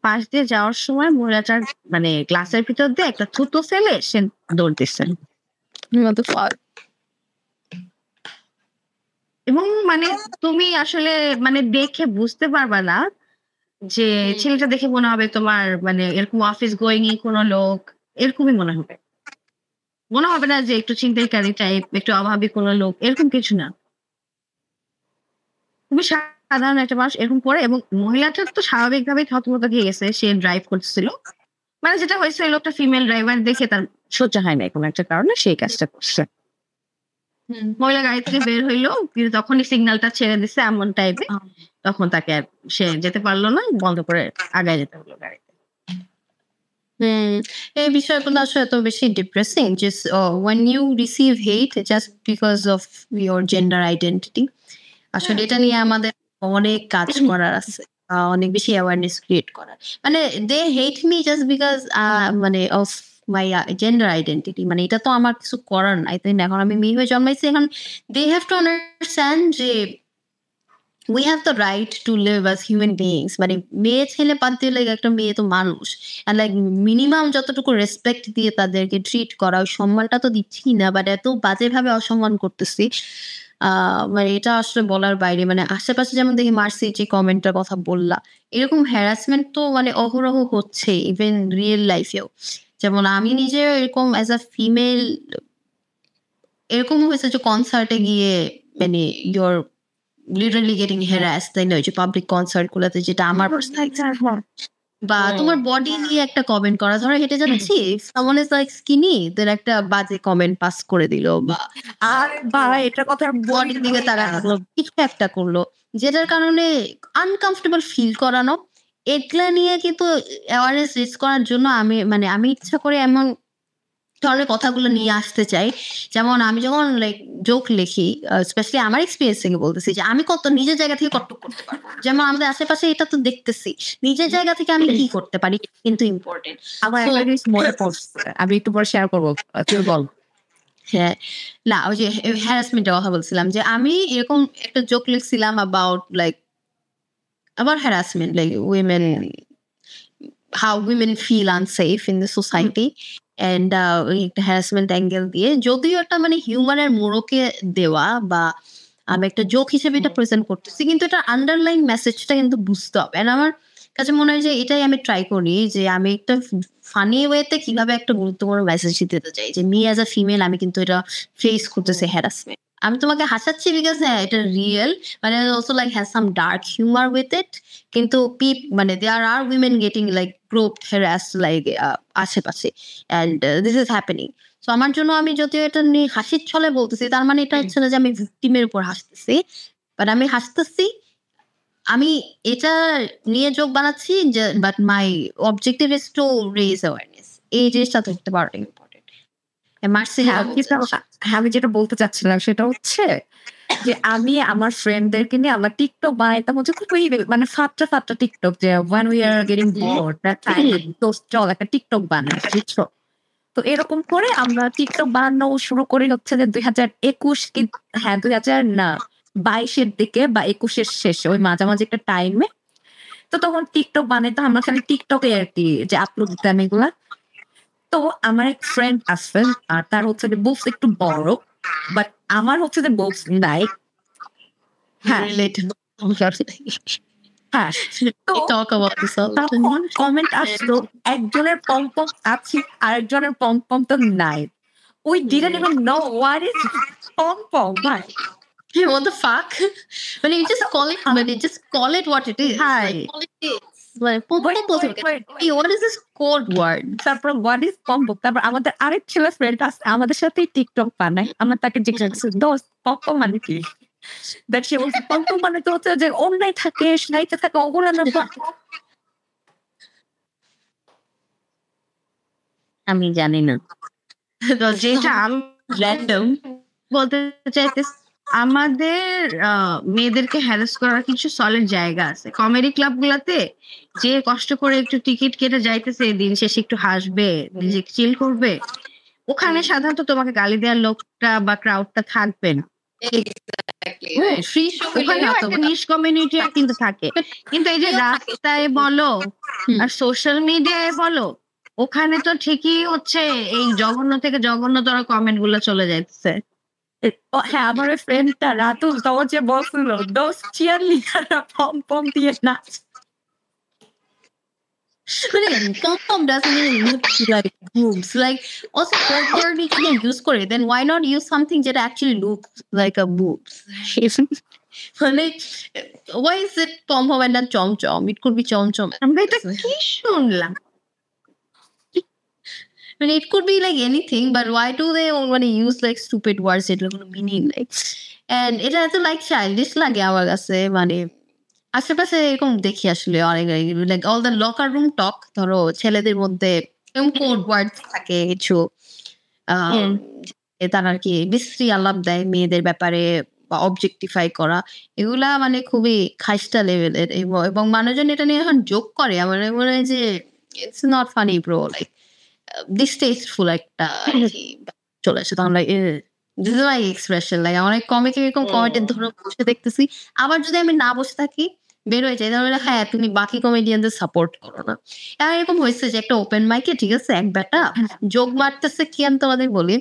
পাশ দিয়ে যাওয়ার সময় মহিলাটার মানে গ্লাসের ভিতর দিয়ে একটা থুতু ফেলে সে দৌড় দিচ্ছে। এবং মানে তুমি আসলে মানে দেখে বুঝতে পারবা না, যে ছেলেটা দেখে মনে হবে তোমার মানে এরকম অফিস গোয়িং কোনো লোক, এরকমই মনে হবে না যে একটু ছিনতাইকারী টাইপ, একটু অভাবী কোনো লোক, এরকম কিছু না। খুবই সাধারণ একটা মানুষ এরকম করে। এবং মহিলাটা তো স্বাভাবিকভাবে থতমত খেয়ে গেছে, সে ড্রাইভ করছিল, মানে যেটা হয়েছে ওই লোকটা ফিমেল ড্রাইভার দেখে তার সহ্য হয় না কোনো একটা কারণে সেই কাজটা করছে। মহিলা গাড়ি থেকে বের হইলো, কিন্তু তখনই সিগন্যালটা ছেড়ে দিচ্ছে এমন টাইপে, তখন তাকে আর সে যেতে পারলো না, বন্ধ করে আগায় যেতে হলো গাড়িতে। এই বিষয়গুলো আসলে এত বেশি depressing, just when you receive hate just because of your gender identity, আসলে এটা নিয়ে আমাদের অনেক কাজ করার আছে, অনেক বেশি অ্যাওয়ারনেস ক্রিয়েট করার। মানে দে হেট মি জাস্ট বিকজ মানে অফ মাই জেন্ডার আইডেন্টিটি, মানে এটা তো আমার কিছু করার নাই, তাই না? এখন আমি মেয়ে হয়ে জন্মাইছি, এখন দে হ্যাভ টু আন্ডারস্ট্যান্ড যে we have the right to live as human beings, মানে মেয়ে ছেলে বাদ দিয়ে like একটা মেয়ে তো মানুষ, and like মিনিমাম যতটুকু রেসপেক্ট দিয়ে তাদেরকে ট্রিট করা, ওই সম্মানটা তো দিচ্ছি না, বাট এত বাজেভাবে অসম্মান করতেছি, মানে এটা আসলে বলার বাইরে। মানে আশেপাশে যেমন দেখি মার্সি যে কমেন্টের কথা বললা, এরকম হ্যারাসমেন্ট তো মানে অহরহ হচ্ছে, ইভেন রিয়েল লাইফেও। যেমন আমি নিজে এরকম অ্যাজ আ ফিমেল এরকম হয়েছে যে কনসার্টে গিয়ে মানে ইউর লিটারালি গেটিং হ্যারাস, তাই না? ওই যে পাবলিক কনসার্ট গুলোতে, যেটা আমার বা তোমার বডি নিয়ে একটা কমেন্ট করা, ধরো হেঁটে যাচ্ছি, সামনে লাইক স্কিনি, দেন একটা বাজে কমেন্ট পাস করে দিল, বা এটা কথা বডির দিকে তারা কিছু একটা করলো, যেটার কারণে আনকমফোর্টেবল ফিল করানো, এগুলা নিয়ে কিন্তু অ্যাওয়ারনেস রেজ করার জন্য আমি ইচ্ছা করে এমন ধরনের কথাগুলো নিয়ে আসতে চাই। যেমন আমি যখন লাইক জোক লিখি, স্পেশালি আমার এক্সপিরিয়েন্স থেকে বলতেছি, যে আমি কত নিজের জায়গা থেকে কত করতে পারবো। যেমন আমাদের আশেপাশে এটা তো দেখতেছি, নিজের জায়গা থেকে আমি কি করতে পারি কিন্তু ইম্পর্টেন্ট। আমার মনে পড়ছে, আমি একটু পরে শেয়ার করবো, তুই বল। হ্যাঁ, না ওই যে হ্যারাসমেন্টের কথা বলছিলাম, যে আমি এরকম একটা জোক লিখছিলাম about harassment, like women how women feel unsafe in the society and একটা harassment angle দিয়ে যদিও এটা মানে হিউমানের মোড়কে দেওয়া বা আমি একটা জোক হিসেবে এটা প্রেজেন্ট করতেছি কিন্তু এটা আন্ডারলাইন মেসেজটা কিন্তু বুঝতে হবে and আমার কাছে মনে হয় যে এটাই আমি ট্রাই করি যে আমি একটা ফানি ওয়েতে কিভাবে একটা গুরুত্বপূর্ণ মেসেজ দিতে চাই যে মি অ্যাজ আ ফিমেল আমি কিন্তু এটা ফেস করতেছি হ্যারাসমেন্ট আমি তোমাকে হাসাচ্ছি বিকজ হ্যাঁ এটা রিয়েল মানে also like has some dark humour with it কিন্তু মানে there are women getting like groped harass like আশেপাশে and this is happening so আমার জন্য আমি যদিও এটা নিয়ে হাসির ছলে বলতেছি তার মানে এটা হচ্ছে না যে আমি ভিকটিমের উপর হাসতেছি বাট আমি হাসতেছি আমি এটা নিয়ে যোগ বানাচ্ছি যে but my objective is to raise awareness এই জিনিসটা ধরতে পারো ইম্পর্টেন্ট আমি যেটা বলতে চাচ্ছিলাম সেটা হচ্ছে যে আমি আমার ফ্রেন্ডদেরকে নিয়ে আমার টিকটক বানাইতাম হচ্ছে খুবই মানে ফাটটা টিকটক যে when we are getting bored that time তো চল একটা টিকটক বানাই বুঝছো তো এরকম করে আমরা টিকটক বানানো শুরু করি হচ্ছে যে 2021 হ্যাঁ 2022-এর দিকে বা 21-এর শেষে ওই মাঝামাঝি একটা টাইমে তো তখন টিকটক বানাইতাম আমরা খালি টিকটকে আর কি যে আপলোড দিতাম এগুলা তো আমার এক ফ্রেন্ড আছে আর তার হচ্ছে যে বুকস একটু বড় বাট আমার হচ্ছে যে বুকস নাই হ্যাঁ হ্যাঁ তখন কমেন্ট আসলো একজনের পম্পম আছে আরেকজনের পম্পম তো নাই we didn't even know what is pom-pom ভাই what the fuck when you just call it when you just call it what it is Hi. Like, what is this code word তারপর what is pom-pom তারপর আমাদের আরেক ছেলে ফ্রেন্ড আছে আমাদের সাথে টিকটক বানায় আমরা তাকে জিজ্ঞাসা করছি দোস্ত পম-পম মানে কি that she was pom-pom মানে তো হচ্ছে যে অন্যায় থাকে সাইতে থাকে ওগুলো না আমি জানি না তো যেটা আমি র্যান্ডম বলতে চাইতেছি আমাদের মেয়েদেরকে হ্যারাস করার কিছু সলিড জায়গা আছে কমেডি ক্লাব গুলাতে যে কষ্ট করে একটু টিকিট কেটে যাইতেছে দিন শেষে একটু হাসবে নিজে চিল করবে ওখানে সাধারণত তোমাকে গালি দেওয়ার লোকটা বা ক্রাউডটা থাকবে না নিশ কমিউনিটি কিন্তু থাকে কিন্তু এই যে রাস্তায় বলো আর সোশ্যাল মিডিয়ায় বলো ওখানে তো ঠিকই হচ্ছে এই জঘন্য থেকে জঘন্যতর কমেন্ট গুলো চলে যাচ্ছে হ্যাঁ আমার ফ্রেন্ডটা রাতু তোমার যে বলছিল দোস্ত চিয়ার লিখারা পম দিয়ে নাচ pom-pom doesn't even look like boobs like also you can use করে then why not use something that actually looks like a boobs like why is it pom-pom and not chom-chom it could be chom-chom আমরা এটা কি শুনলাম I mean, it could be like anything, but why do they want to use like stupid words that have no meaning? Like, and it has to like childish লাগে আমার কাছে মানে আশেপাশে এরকম দেখি আসলে অনেক like all the locker room talk ধরো ছেলেদের মধ্যে এরকম কোড ওয়ার্ডস থাকে কিছু তারা আর কি বিশ্রী আলাপ দেয় মেয়েদের ব্যাপারে বা অবজেক্টিফাই করা এগুলা মানে খুবই খাইস্টা লেভেলের এবং মানুষজন এটা নিয়ে এখন যোগ করে আমার মনে হয় যে it's not funny bro like distasteful একটা চলে আসে তখন like this is my expression like অনেক কমিকে এরকম কমেন্টের ধরো বসে দেখতেছি আবার যদি আমি না বসে থাকি বের হয়ে যায় তাহলে হ্যাঁ তুমি বাকি কমেডিয়ানদের সাপোর্ট করো না আর এরকম হয়েছে যে একটা ওপেন মাইকে ঠিক আছে এক বেটা যোগ মারতেছে কি আমি তোমাদের বলি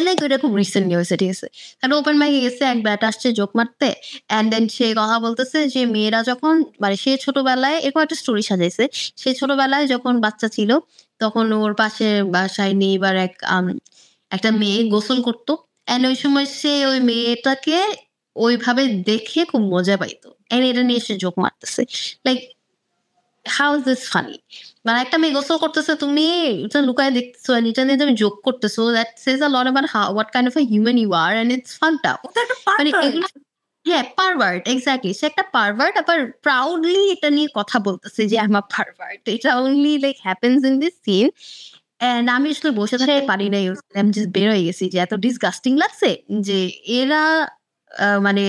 লাইক ওইটা খুব রিসেন্টলি হয়েছে ঠিক আছে তাহলে ওপেন মাইকে গেছে এক ব্যাটা আসছে যোগ মারতে অ্যান্ড দেন সে কথা বলতেছে যে মেয়েরা যখন মানে সে ছোটবেলায় এরকম একটা স্টোরি সাজাইছে সে ছোটবেলায় যখন বাচ্চা ছিল তখন ওর পাশে বাসায় নেইবার একটা মেয়ে গোসল করতো অ্যান্ড ওই সময় সে ওই মেয়েটাকে ওইভাবে দেখে খুব মজা পাইতো অ্যান্ড এটা নিয়ে সে যোগ মারতেছে like how is this funny মানে একটা মেয়ে গোসল করতেছে তুমি এটা লুকায় দেখতেছো and এটা নিয়ে তুমি যোগ করতেছো that says a lot about how what kind of a human you are and it's ফানটা মানে এগুলো হ্যাঁ পারভার্ট এক্স্যাক্টলি সে একটা পারভার্ট আবার প্রাউডলি এটা নিয়ে কথা বলতেছে যে আই এম আ পারভার্ট এটা only like happens in this scene and আমি আসলে বসে থাকতে পারি নাই আমি জাস্ট বের হয়ে গেছি যে এত ডিসগাস্টিং লাগছে যে এরা মানে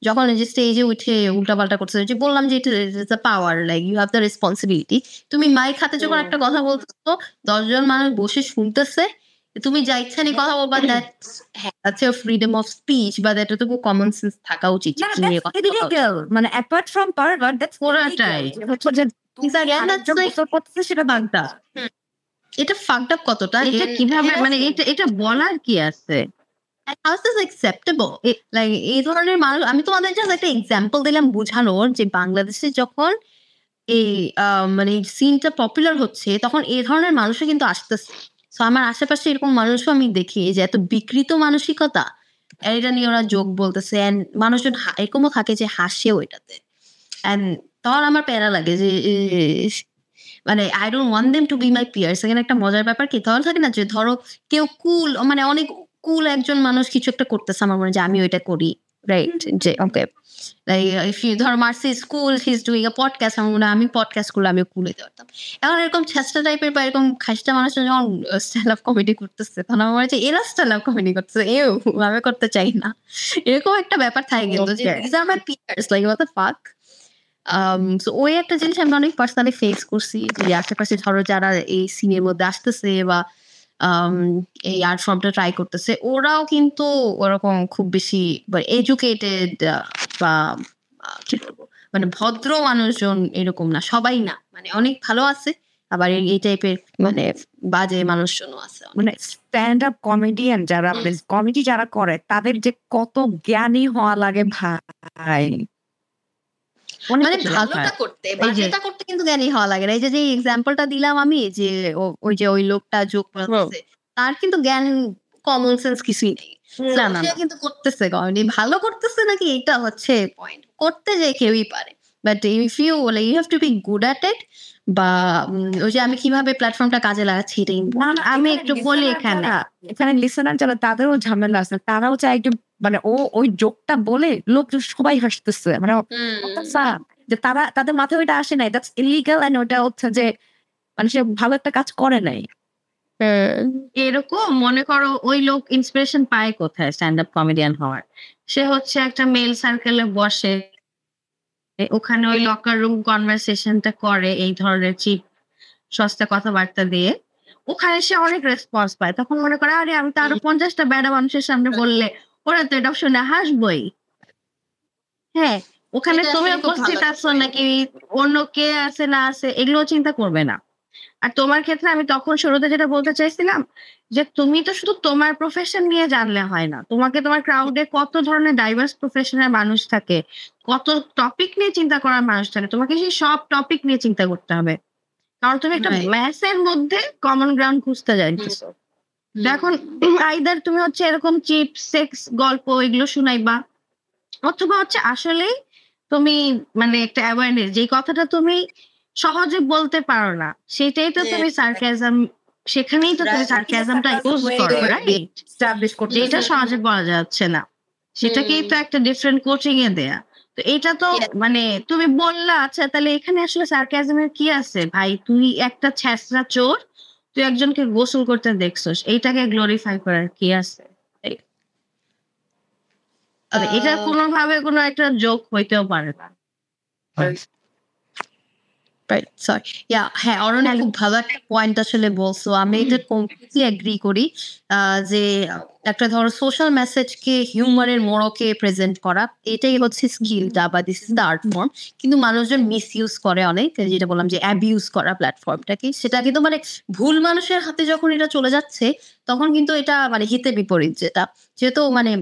যখন যে স্টেজে উঠে উল্টাপাল্টা করছে যে বললাম যে এটা power like you have the responsibility তুমি মাইক হাতে যখন একটা কথা বলতেছো 10 জন মানুষ বসে শুনতেছে তুমি যা ইচ্ছা নিয়ে কথা বলবা that's your freedom of speech বা এতটুকু কমন সেন্স থাকা উচিত মানে অ্যাপার্ট ফ্রম পারভার্ট দ্যাটস পুরাটাই হচ্ছে যে সেটা বাগদা এটা ফাকড আপ কতটা, এটা কিভাবে মানে এটা বলার কি আছে? How is this acceptable? Like এই ধরনের মানুষ, আমি তোমাদের জাস্ট একটা এক্সাম্পল দিলাম বোঝানোর যে বাংলাদেশে যখন এই মানে সিনটা পপুলার হচ্ছে তখন এই ধরনের মানুষও কিন্তু আসতেছে। সো আমার আশেপাশে এরকম মানুষও আমি দেখি যে এত বিকৃত মানসিকতা, এটা নিয়ে ওরা যোগ বলতেছে, অ্যান্ড মানুষজন এরকমও থাকে যে হাসেও এটাতে। অ্যান্ড তখন আমার প্যারা লাগে যে মানে I don't want them to be my peers. এখানে একটা মজার ব্যাপার কি, ধরো থাকে না যে ধরো কেউ কুল, মানে অনেক কুল একজন মানুষ কিছু একটা করতেছে, আমার মনে হয় যে আমি ওইটা করি, রাইট? যে ওকে ইফ ইউ ধরো Mercy school he is doing a podcast, আমার মনে হয় আমি পডকাস্ট করলে আমি কুল হইতে পারতাম। এখন এরকম ছেঁচড়া টাইপের বা এরকম খাসটা মানুষ যখন স্ট্যান্ড আপ কমেডি করতেছে তখন আমার মনে হয় যে এরা স্ট্যান্ড আপ কমেডি করতেছে, আমি করতে চাই না। এরকম একটা ব্যাপার থাকে কিন্তু যে this are my peers, like what the fuck. So ওই একটা জিনিস আমি অনেক পার্সোনালি ফেস করছি যে আশেপাশে ধরো যারা এই সিনের মধ্যে আসতেছে বা এই আর্ট ফর্মটা ট্রাই করতেছে, ওরাও কিন্তু ওরকম খুব বেশি এডুকেটেড বা কি বলবো মানে ভদ্র মানুষজন এরকম না, সবাই না, মানে অনেক ভালো আছে, আবার এই টাইপের মানে বাজে মানুষজনও আছে। মানে স্ট্যান্ড আপ কমেডিয়ান যারা কমেডি যারা করে তাদের যে কত জ্ঞানী হওয়া লাগে ভাই, মানে ভালোটা করতে, বাজেটা করতে কিন্তু জ্ঞানী হওয়া লাগে না। এই যে এক্সাম্পলটা দিলাম আমি যে ওই যে ওই লোকটা যোগ করতেছে, তার কিন্তু জ্ঞান কমন সেন্স কিছুই নেই, সে কিন্তু করতেছে কমেডি, ভালো করতেছে নাকি এটা হচ্ছে পয়েন্ট, করতে যে কেউই পারে, but if you you have to be good at it, বা ওই যে আমি কিভাবে প্ল্যাটফর্মটা কাজে লাগাচ্ছি এটাই। আমি একটু বলি এখানে লিসেনার যারা তাদেরও ঝামেলা আছে, তারাও চায় একটু মানে ওই জোকটা বলে লোক সবাই হাসতেছে, মানে যে তারা তাদের মাথায় ওইটা আসে নাই, দ্যাটস ইলিগাল, এন্ড ওটা হচ্ছে যে মানে সে ভালো একটা কাজ করে নাই। এরকম মনে করো ওই লোক ইন্সপিরেশন পায় কোথায় স্ট্যান্ড আপ কমেডিয়ান হওয়ার? সে হচ্ছে একটা মেল সার্কেলে বসে, ওখানে ওই লকার রুম কনভারসেশনটা করে এই ধরনের চিপ সস্তা কথাবার্তা দিয়ে, ওখানে সে অনেক রেসপন্স পায়। তখন মনে করে আরে আমি তো আরো 50টা বেড়া মানুষের সামনে বললে ওরা তো এটা শুনে হাসবই। হ্যাঁ, ওখানে তুমি উপস্থিত আছো নাকি অন্য কে আছে না আছে এগুলো চিন্তা করবে না। আর তোমার ক্ষেত্রে আমি তখন শুরুতে যেটা বলতে চাইছিলাম যে তুমি তো শুধু তোমার প্রফেশন নিয়ে জানলে হয় না, তোমাকে তোমার ক্রাউডে কত ধরনের ডাইভার্স প্রফেশনের মানুষ থাকে, কত টপিক নিয়ে চিন্তা করার মানুষ থাকে, তোমাকে সেই সব টপিক নিয়ে চিন্তা করতে হবে, কারণ তুমি একটা ম্যাসের মধ্যে কমন গ্রাউন্ড খুঁজতে যাইতেছো। এখন আইদার তুমি হচ্ছে এরকম চিপ সেক্স গল্প এগুলো শুনাইবা, অথবা হচ্ছে আসলেই তুমি মানে একটা অ্যাওয়ারনেস, যেই কথাটা তুমি সহজে বলতে পারো না সেটাই তো তুমি সার্কাজম, সেখানেই তো তুমি সার্কাজমটা ইউজ করো, রাইট? যেটা সহজে বলা যাচ্ছে না সেটাকেই তো একটা ডিফারেন্ট কোচিং এ দেয়া। তো এটা তো মানে তুমি বললা আচ্ছা তাহলে এখানে আসলে সার্কাজমের কি আছে ভাই? তুই একটা ছ্যাঁচড়া চোর, তুই একজনকে গোসল করতে দেখছস, এইটাকে গ্লোরিফাই করার কি আছে? এটা কোনোভাবে কোনো একটা জোক হইতেও পারে না। হ্যাঁ, অরণ্য খুব ভালো একটা পয়েন্ট আসলে বলছো, আমি এটা কমপ্লিটলি এগ্রি করি যে একটা ধরো সোশ্যাল মেসেজকে হিউমারের মোড়কে প্রেজেন্ট করা, এটাই হচ্ছে স্কিলটা বা this is the art form. কিন্তু মানুষজন মিস ইউজ করে অনেক, যেটা বললাম যে অ্যাবিউজ করা প্ল্যাটফর্মটাকে, সেটা কিন্তু মানে ভুল মানুষের হাতে যখন এটা চলে যাচ্ছে তখন কিন্তু এটা মানে হিতে বিপরীত, যেহেতু মানে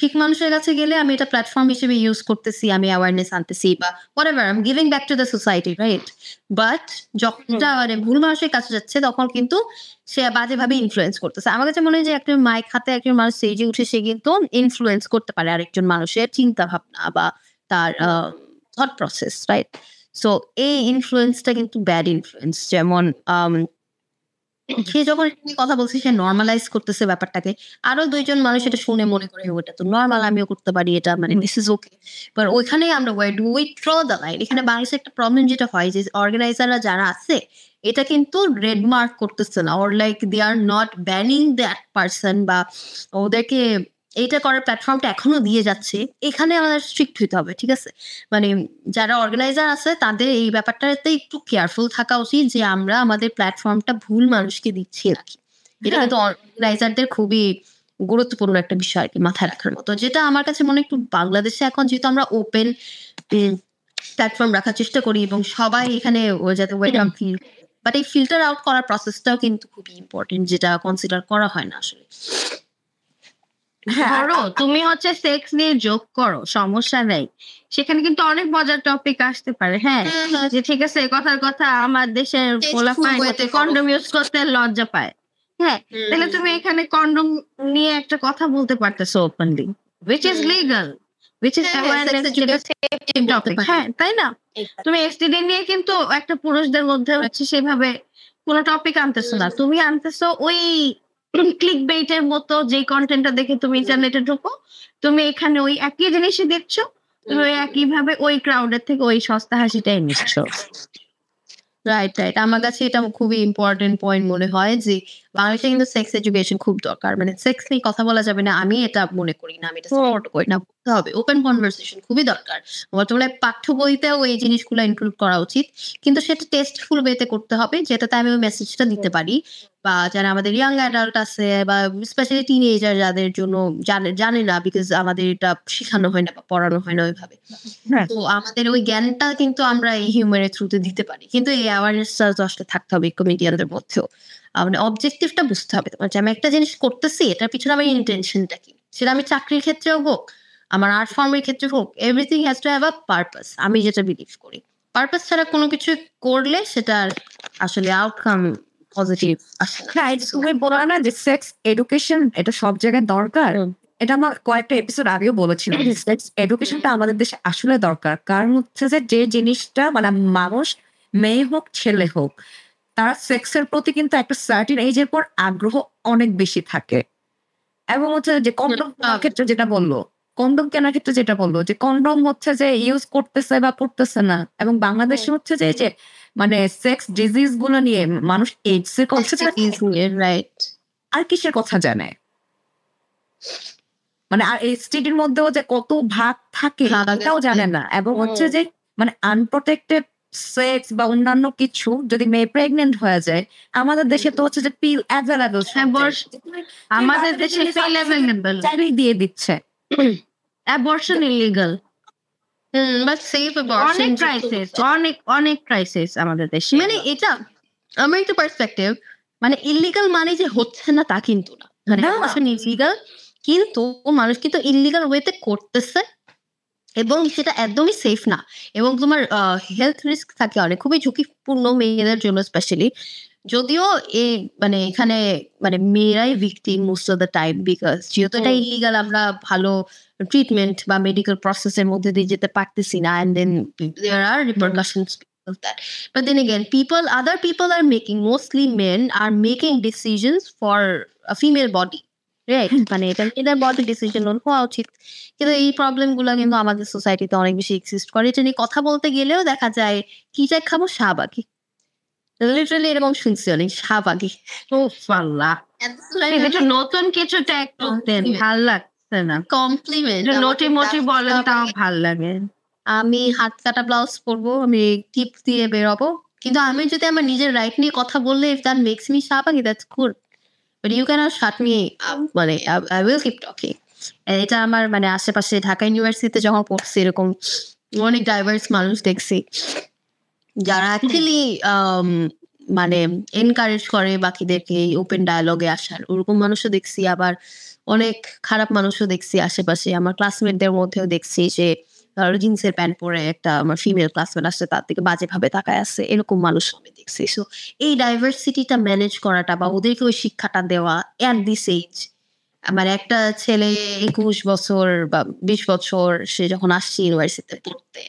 ঠিক মানুষের কাছে গেলে আমি এটা প্ল্যাটফর্ম হিসেবে ইউজ করতেছি, আমি অ্যাওয়ারনেস আনতেছি বা whatever, I am giving back to the society, right? But যখন মানে ভুল মানুষের কাছে যাচ্ছে তখন কিন্তু সে বাজেভাবে ইনফ্লুয়েন্স করতেছে। আমার কাছে মনে হয় যে একটা মাইক হাতে একজন মানুষ স্টেজে উঠে সে কিন্তু ইনফ্লুয়েন্স করতে পারে আরেকজন মানুষের চিন্তা ভাবনা বা তার থট প্রসেস, রাইট? সো এই ইনফ্লুয়েন্সটা কিন্তু ব্যাড ইনফ্লুয়েন্স। যেমন সে যখন কথা বলছে সে নর্মালাইজ করতেছে ব্যাপারটাকে, আরো দুইজন মানুষ এটা শুনে মনে করে ওটা তো নর্মাল, আমিও করতে পারি এটা, মানে দিস ইজ ওকে। বাট ওইখানেই আমরা war do we draw the line. এখানে বাংলাদেশে একটা প্রবলেম যেটা হয় যে অর্গানাইজাররা যারা আছে এটা কিন্তু রেড মার্ক করতেছে না, ওর like they are not banning that person, বা ওদেরকে এইটা করার প্ল্যাটফর্মটা এখনো দিয়ে যাচ্ছে। এখানে আমাদের স্ট্রিক্ট হইতে হবে, ঠিক আছে? মানে যারা অর্গানাইজার আছে তাদের এই ব্যাপারটাতে একটু কেয়ারফুল থাকা উচিত যে আমরা আমাদের প্ল্যাটফর্মটা ভুল মানুষকে দিচ্ছি নাকি। এটা কিন্তু অর্গানাইজারদের খুবই গুরুত্বপূর্ণ একটা বিষয় আর কি, মাথায় রাখার মতো। যেটা আমার কাছে মনে একটু বাংলাদেশে এখন যেহেতু আমরা ওপেন প্ল্যাটফর্ম রাখার চেষ্টা করি এবং সবাই এখানে যাতে ওয়েলকাম ফিল, বাট এই ফিল্টার আউট করার প্রসেসটাও কিন্তু খুবই ইম্পর্টেন্ট, যেটা কনসিডার করা হয় না আসলে। ধরো তুমি হচ্ছে সেক্স নিয়ে যোগ করো, সমস্যা নেই, সেখানে কিন্তু অনেক মজার টপিক আসতে পারে। হ্যাঁ, যে ঠিক আছে কথার কথা আমার দেশের পোলাপাইন কন্ডম ইউজ করতে লজ্জা পায়, হ্যাঁ, তাহলে তুমি এখানে কন্ডম নিয়ে একটা কথা বলতে পারতেছো openly, which is legal, which is awareness topic, হ্যাঁ তাই না? তুমি এসটিডি নিয়ে কিন্তু একটা পুরুষদের মধ্যে হচ্ছে সেভাবে কোনো টপিক আনতেছো না, তুমি আনতেছো ওই ক্লিক বেইটের মতো যে কন্টেন্টটা দেখে তুমি ইন্টারনেটে ঢুকো, তুমি এখানে ওই একই জিনিসই দেখছো, তুমি ওই একই ভাবে ওই ক্রাউডের থেকে ওই সস্তা হাসিটাই নিচ্ছ। রাইট রাইট, আমার কাছে এটা খুবই ইম্পর্টেন্ট পয়েন্ট মনে হয় যে বাংলাদেশে কিন্তু সেক্স এডুকেশন খুব দরকার। মানে সেক্স নিয়ে কথা বলা যাবে না, আমি এটা মনে করি না, আমি এটা সাপোর্ট করি না, বলতে হবে ওপেন কনভারসেশন খুবই দরকার। বর্তমানে পাঠ্য বইতেও এই জিনিসগুলো ইনক্লুড করা উচিত, কিন্তু সেটা টেস্টফুল ওয়েতে করতে হবে, যেটাতে আমি ওই মেসেজটা দিতে পারি, বা যারা আমাদের ইয়াং অ্যাডাল্ট আছে বা স্পেশালি টিনেজার যাদের জন্য জানে না, বিকজ আমাদের এটা শেখানো হয় না বা পড়ানো হয় না ওইভাবে, তো আমাদের ওই জ্ঞানটা কিন্তু আমরা এই হিউমারের থ্রুতে দিতে পারি, কিন্তু এই অ্যাওয়ারনেসটা তো আসলে থাকতে হবে কমেডিয়ানদের মধ্যেও। মানে অবজেক্টিভটা বুঝতে হবে তোমার, যে আমি একটা জিনিস করতেছি এটার পিছনে আমার ইন্টেনশনটা কি, সেটা আমি চাকরির ক্ষেত্রেও হোক, আমার আর্ট ফর্মের ক্ষেত্রে হোক, everything has to have a purpose. আমি যেটা বিলিভ করি, পারপাস ছাড়া কোনো কিছু করলে সেটার আসলে আউটকাম পজিটিভ আসে না। তুমি বলো না যে সেক্স এডুকেশন এটা সব জায়গায় দরকার, এটা আমার কয়েকটা এপিসোড আগেও বলেছিলাম। সেক্স এডুকেশনটা আমাদের দেশে আসলে দরকার, কারণ হচ্ছে যে জিনিসটা মানে মানুষ, মেয়ে হোক ছেলে হোক, তারা সেক্সের প্রতি কিন্তু একটা সার্টেন এজের পর আগ্রহ অনেক বেশি থাকে। এবং হচ্ছে যে কন্ডম কেনার ক্ষেত্রে যেটা বললো, কন্ডম কেনার ক্ষেত্রে যেটা বললো যে কন্ডম হচ্ছে যে ইউজ করতেছে বা করতেছে না, এবং বাংলাদেশে হচ্ছে যে মানে সেক্স ডিজিজ গুলো নিয়ে মানুষ এইডস এর কথা রাইট, আর কিসের কথা জানে, মানে আর এসটিডির মধ্যেও যে কত ভাগ থাকে এটাও জানে না। এবং হচ্ছে যে মানে আনপ্রোটেক্টেড সেক্স বা অন্যান্য কিছু যদি মেয়ে প্রেগনেন্ট হয়ে যায়, আমাদের দেশে তো হচ্ছে যে পিল অ্যাভেলেবল, আমাদের দেশে পিল অ্যাভেলেবল দিয়ে দিচ্ছে, অ্যাবর্শন ইলিগাল, বাট সেফ অনেক ক্রাইসিস, অনেক ক্রাইসিস আমাদের দেশে। মানে এটা আমার একটা পার্সপেক্টিভ, মানে ইলিগাল মানে যে হচ্ছে না তা কিন্তু না, মানে ইলিগাল কিন্তু মানুষ কিন্তু ইলিগাল ওয়েতে করতেছে এবং সেটা একদমই সেফ না, এবং তোমার হেলথ রিস্ক থাকে অনেক, খুবই ঝুঁকিপূর্ণ মেয়েদের জন্য স্পেশালি। যদিও মানে এখানে মানে মেয়েরাই victim most of the time, because যেহেতু এটা ইলিগাল, আমরা ভালো ট্রিটমেন্ট বা মেডিকেল প্রসেসের মধ্যে দিয়ে যেতে পারতেছি না, and then there are repercussions of that. But then again, other people are making, mostly men are making decisions for a female body, right? মানে এটা এদের বডি ডিসিশন হওয়া উচিত, কিন্তু এই প্রবলেম গুলো কিন্তু আমাদের সোসাইটিতে অনেক বেশি এক্সিস্ট করে। এটা নিয়ে কথা বলতে গেলেও দেখা যায় কি চাই খাবো, শাহবাগি, লিটারালি এরকম শুনছি অনেক, শাহবাগি। নতুন কিছু ট্যাগ করতেন, ভাল লাগছে না, কমপ্লিমেন্ট নটি মোটি বলেন তাও ভাল লাগে। আমি হাত কাটা ব্লাউজ পরবো, আমি টিপ দিয়ে বেরোবো, কিন্তু আমি যদি আমার নিজের রাইট নিয়ে কথা বললে, if that makes me শাহবাগি, that's good, but you cannot shut me up, মানে I will keep talking. এটা আমার মানে আশেপাশে ঢাকা ইউনিভার্সিটিতে যখন পড়ছি, এরকম অনেক ডাইভার্স মানুষ দেখছি যারা অ্যাকচুয়ালি মানে এনকারেজ করে বাকিদেরকে এই ওপেন ডায়ালগে আসার, ওরকম মানুষও দেখছি। আবার অনেক খারাপ মানুষও দেখছি আশেপাশে, আমার ক্লাসমেটদের মধ্যেও দেখছি যে ধরো জিন্সের প্যান্ট পরে একটা আমার ফিমেল ক্লাসমেট আসছে, তার থেকে বাজেভাবে তাকায় আসছে, এরকম মানুষ আমি দেখছি। সো এই ডাইভার্সিটিটা ম্যানেজ করাটা বা ওদেরকে ওই শিক্ষাটা দেওয়া অ্যাট দিস এজ, আমার একটা ছেলে 21 বছর বা 20 বছর, সে যখন আসছে ইউনিভার্সিটিতে পড়তে,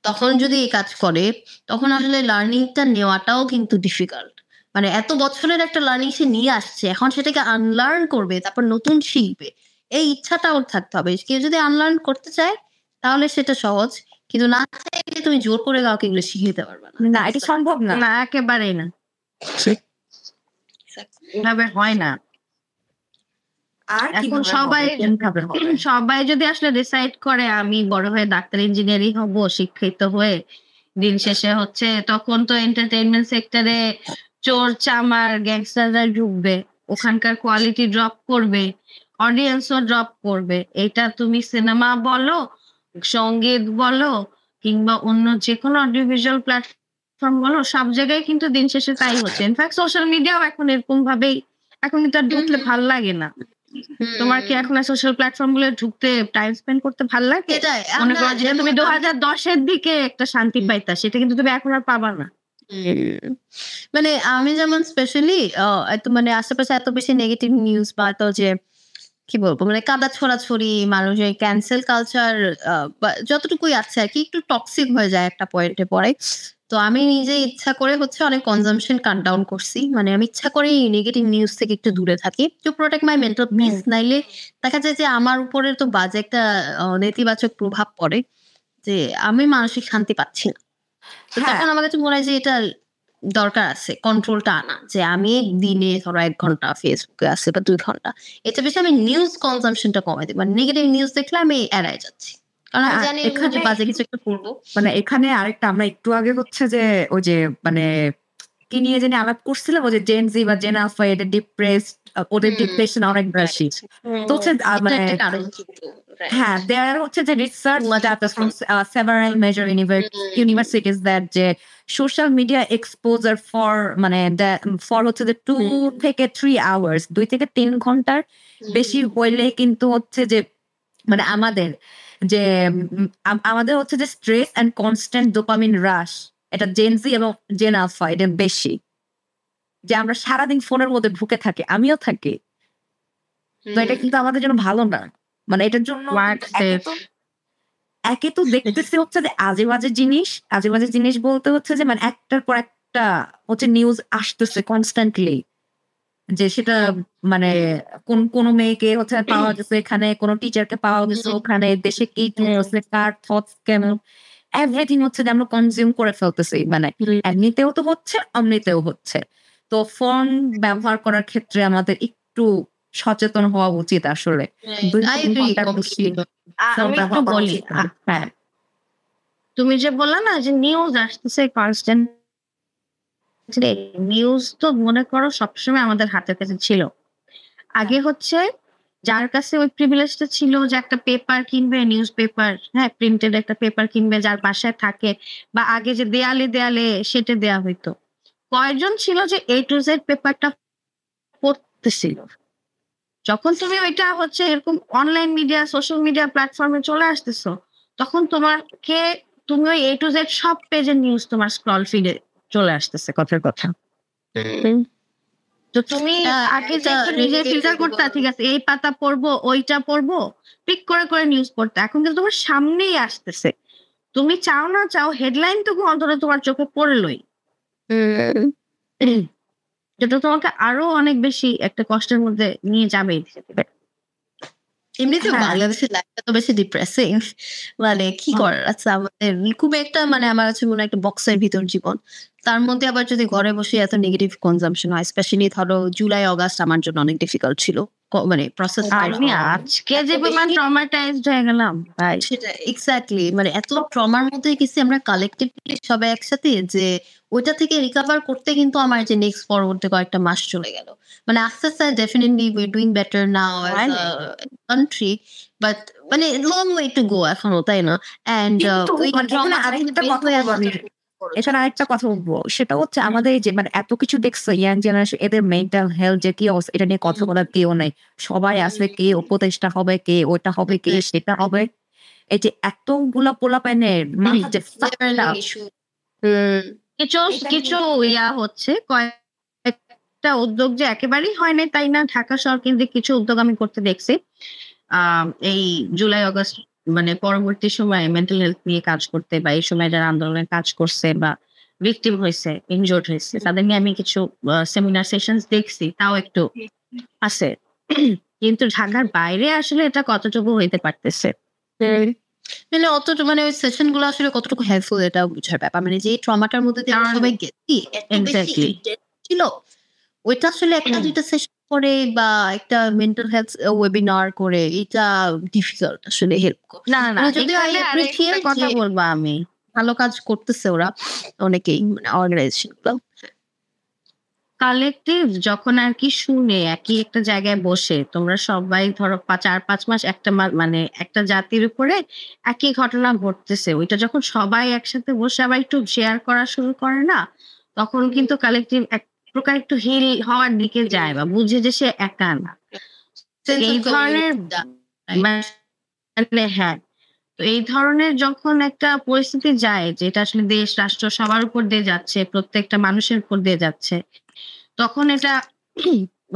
তখন যদি এই কাজ করে, তখন আসলে লার্নিংটা নেওয়াটাও কিন্তু ডিফিকাল্ট। মানে এত বছরের একটা লার্নিং সে নিয়ে আসছে, এখন সেটাকে আনলার্ন করবে, তারপর নতুন শিখবে, এই ইচ্ছাটা ওর থাকতে হবে। কেউ যদি আনলার্ন করতে চায় তাহলে সেটা সহজ, কিন্তু না চাইলে তুমি জোর করে কাউকে এগুলো শিখিয়ে দিতে পারবে না, এটা সম্ভব না, না একেবারেই না, এভাবে হয় না। এখন সবাই যদি আসলে ডিসাইড করে আমি বড় হয়ে ডাক্তার ইঞ্জিনিয়ারিং হব, শিক্ষিত হয়ে, দিন শেষে হচ্ছে তখন তো এন্টারটেইনমেন্ট সেক্টরে চোর চামার গ্যাংস্টাররা ঢুকবে, ওখানকার কোয়ালিটি ড্রপ করবে, অডিয়েন্সও ড্রপ করবে। এটা তুমি সিনেমা বলো, সঙ্গীত বলো, কিংবা অন্য যে কোনো অডিও ভিজুয়াল প্ল্যাটফর্ম বলো, সব জায়গায় কিন্তু দিন শেষে তাই হচ্ছে। ইনফ্যাক্ট সোশ্যাল মিডিয়াও এখন এরকম ভাবেই, এখন কিন্তু আর ঢুকলে ভাল লাগে না। তোমার কি এখন আর সোশ্যাল প্ল্যাটফর্ম গুলো ঢুকতে টাইম স্পেন্ড করতে ভাল লাগে? মনে করো যেটা তুমি 2010-এর দিকে একটা শান্তি পাইতা, সেটা কিন্তু তুমি এখন আর পাবা না। মানে আমি যেমন স্পেশালি এত মানে আশেপাশে এত বেশি নেগেটিভ নিউজ বা তো যে কি বলবো মানে কাদা ছড়াছড়ি, মানুষের ক্যান্সেল কালচার যতটুকুই আছে আর কি, একটু টক্সিক হয়ে যায় একটা পয়েন্টে পরে। তো আমি নিজে ইচ্ছা করে হচ্ছে অনেক কনজাম্পশন কাট ডাউন করছি, মানে আমি ইচ্ছা করে নেগেটিভ নিউজ থেকে একটু দূরে থাকি to protect my mental peace. নাইলে দেখা যায় যে আমার উপরে তো বাজে একটা নেতিবাচক প্রভাব পড়ে, যে আমি মানসিক শান্তি পাচ্ছি না। তো তখন আমার কাছে মনে হয় যে এটা দরকার আছে কন্ট্রোলটা আনা, যে আমি দিনে ধরো 1 ঘন্টা ফেসবুকে আছে বা 2 ঘন্টা, এটা বেশি আমি নিউজ কনজাম্পশনটা কমাই দিই। মানে নেগেটিভ নিউজ দেখলে আমি এড়াই যাচ্ছি, কারণ আমি জানি এখানে বাজে কিছু একটা করবো। মানে এখানে আরেকটা আমরা একটু আগে হচ্ছে যে ওই যে মানে কি নিয়ে জানি আলাপ করছিলাম, ওই যে জেন জি বা জেন আলফা, এটা ডিপ্রেসড, ওদের ডিপ্রেশন অনেক বেশি। তো হচ্ছে মানে হ্যাঁ, দেয়ার হচ্ছে যে research data from several major universities that যে সোশ্যাল মিডিয়া এক্সপোজার ফর হচ্ছে যে 2 থেকে 3 আওয়ার্স, 2 থেকে 3 ঘন্টার বেশি হইলে কিন্তু হচ্ছে যে মানে আমাদের যে আমাদের হচ্ছে যে স্ট্রেস অ্যান্ড কনস্ট্যান্ট ডোপামিন রাশ, এটা জেন জি এবং জেন আলফা এটা বেশি, যে আমরা সারাদিন ফোনের মধ্যে ঢুকে থাকি, আমিও থাকি। তো এটা কিন্তু আমাদের জন্য ভালো না। মানে এটার জন্য একে তো দেখতেছি হচ্ছে যে আজে বাজে জিনিস বলতে হচ্ছে যে মানে একটার পর একটা হচ্ছে নিউজ আসতেছে কনস্ট্যান্টলি, যে সেটা মানে কোন মেয়েকে হচ্ছে পাওয়া গেছে এখানে, কোন টিচারকে পাওয়া গেছে ওখানে, দেশে কি হচ্ছে, কার থটস কেমন, এভরিথিং হচ্ছে যে আমরা কনজিউম করে ফেলতেছি। মানে এমনিতেও তো হচ্ছে, অমনিতেও হচ্ছে। তো ফোন ব্যবহার করার ক্ষেত্রে আমাদের একটু সচেতন হওয়া উচিত আসলে। আমি একটু বলি, হ্যাঁ, তুমি যে বললা না যে নিউজ আসতেছে কনস্ট্যান্ট, নিউজ তো মনে করো সবসময় আমাদের হাতের কাছে ছিল। আগে হচ্ছে যার কাছে ওই প্রিভিলেজটা ছিল যে একটা পেপার কিনবে, নিউজ পেপার, হ্যাঁ প্রিন্টেড একটা পেপার কিনবে, যার বাসায় থাকে, বা আগে যে দেয়ালে দেয়ালে সেটা দেয়া হইতো, কয়েকজন ছিল যে A to Z পেপারটা পড়তেছিল। যখন তুমি ওইটা হচ্ছে এরকম অনলাইন মিডিয়া, সোশ্যাল মিডিয়া প্ল্যাটফর্মে চলে আসতেছো, তখন তুমি ওই A to Z সব পেজের নিউজ তোমার স্ক্রল ফিডে চলে আসতেছে, কথার কথা। তো তুমি আগে যে নিজে ফিল্টার করতে, ঠিক আছে এই পাতা পড়বো ওইটা পড়বো, পিক করে করে নিউজ পড়তে, এখন কিন্তু তোমার সামনেই আসতেছে, তুমি চাও না চাও হেডলাইন তো অন্তত তোমার চোখে পড়লোই, যেটা তোমাকে আরো অনেক বেশি একটা কষ্টের মধ্যে নিয়ে যাবে। এমনিতে বাংলাদেশের লাইফটা তো বেশি ডিপ্রেসিং, মানে কি করার আছে আমাদের, খুব একটা মানে আমার কাছে মনে হয় একটা বক্সের ভিতর জীবন, তার মধ্যে আবার যদি ঘরে বসে এত নেগেটিভ কনজাম্পশন হয়, স্পেশালি ধরো জুলাই অগাস্ট আমার জন্য অনেক ডিফিকাল্ট ছিল, মানে প্রসেস। আমি আজকে যে পরিমাণ ট্রমাটাইজড হয়ে গেলাম ভাই, সেটা এক্স্যাক্টলি, মানে এত ট্রমার মধ্যে গেছি আমরা কালেকটিভলি সবাই একসাথে, যে ওইটা থেকে রিকভার করতে কিন্তু আমার যে নেক্সট পরবর্তী কয়েকটা মাস চলে গেল। মানে আস্তে আস্তে definitely we doing better now as a country, but মানে লং ওয়ে টু গো এখনো, তাই না? এন্ড এখানে আরেকটা কথা বলবো, সেটা হচ্ছে আমাদের যে মানে এত কিছু দেখছে ইয়াং জেনারেশন, এদের মেন্টাল হেলথ যে কি অবস্থা, এটা নিয়ে কথা বলার কেউ নেই। সবাই আসবে, কে উপদেষ্টা হবে, কে ওটা হবে, কে সেটা হবে। এই যে এতগুলা পোলাপাইনের কিছু ইয়া হচ্ছে, কয়েকটা উদ্যোগ যে একেবারেই হয় নাই তাই না, ঢাকা শহর কেন্দ্রিক কিছু উদ্যোগ আমি করতে দেখছি। এই জুলাই অগস্ট মানে পরবর্তী সময়ে মেন্টাল হেলথ নিয়ে কাজ করতে, বা এই সময় যারা আন্দোলনে কাজ করছে বা ভিকটিম হয়েছে, ইনজোর্ড হয়েছে, তাদের নিয়ে আমি কিছু সেমিনার সেশন দেখছি, তাও একটু আছে। কিন্তু ঢাকার বাইরে আসলে এটা কতটুকু হইতে পারতেছে, মানে অতটুকু মানে ওই সেশন গুলো আসলে কতটুকু হেল্পফুল এটা বুঝার ব্যাপার। মানে যে ট্রমাটার মধ্যে দিয়ে আমরা সবাই গেছি ছিল, ওইটা আসলে একটা দুইটা সেশন করে বা একটা মেন্টাল হেলথ ওয়েবিনার করে এটা ডিফিকাল্ট আসলে হেল্প করে। না না, যদিও কথা বলবো আমি, ভালো কাজ করতেছে ওরা অনেকেই, মানে অর্গানাইজেশন গুলো। কালেকটিভ যখন আর কি শুনে একই একটা জায়গায় বসে তোমরা সবাই ধরো 4-5 মাস একটা মানে একটা জাতির উপরে একই ঘটনা ঘটতেছে, ওইটা যখন সবাই একসাথে বসে আবার একটু শেয়ার করা শুরু করে না, তখন কিন্তু কালেকটিভ এক প্রকার একটু হিল হওয়ার দিকে যায় বা বুঝে যে সে একা না। এই ধরনের হ্যাঁ, তো এই ধরনের যখন একটা পরিস্থিতি যায় যেটা আসলে দেশ রাষ্ট্র সবার উপর দিয়ে যাচ্ছে, প্রত্যেকটা মানুষের উপর দিয়ে যাচ্ছে, তখন এটা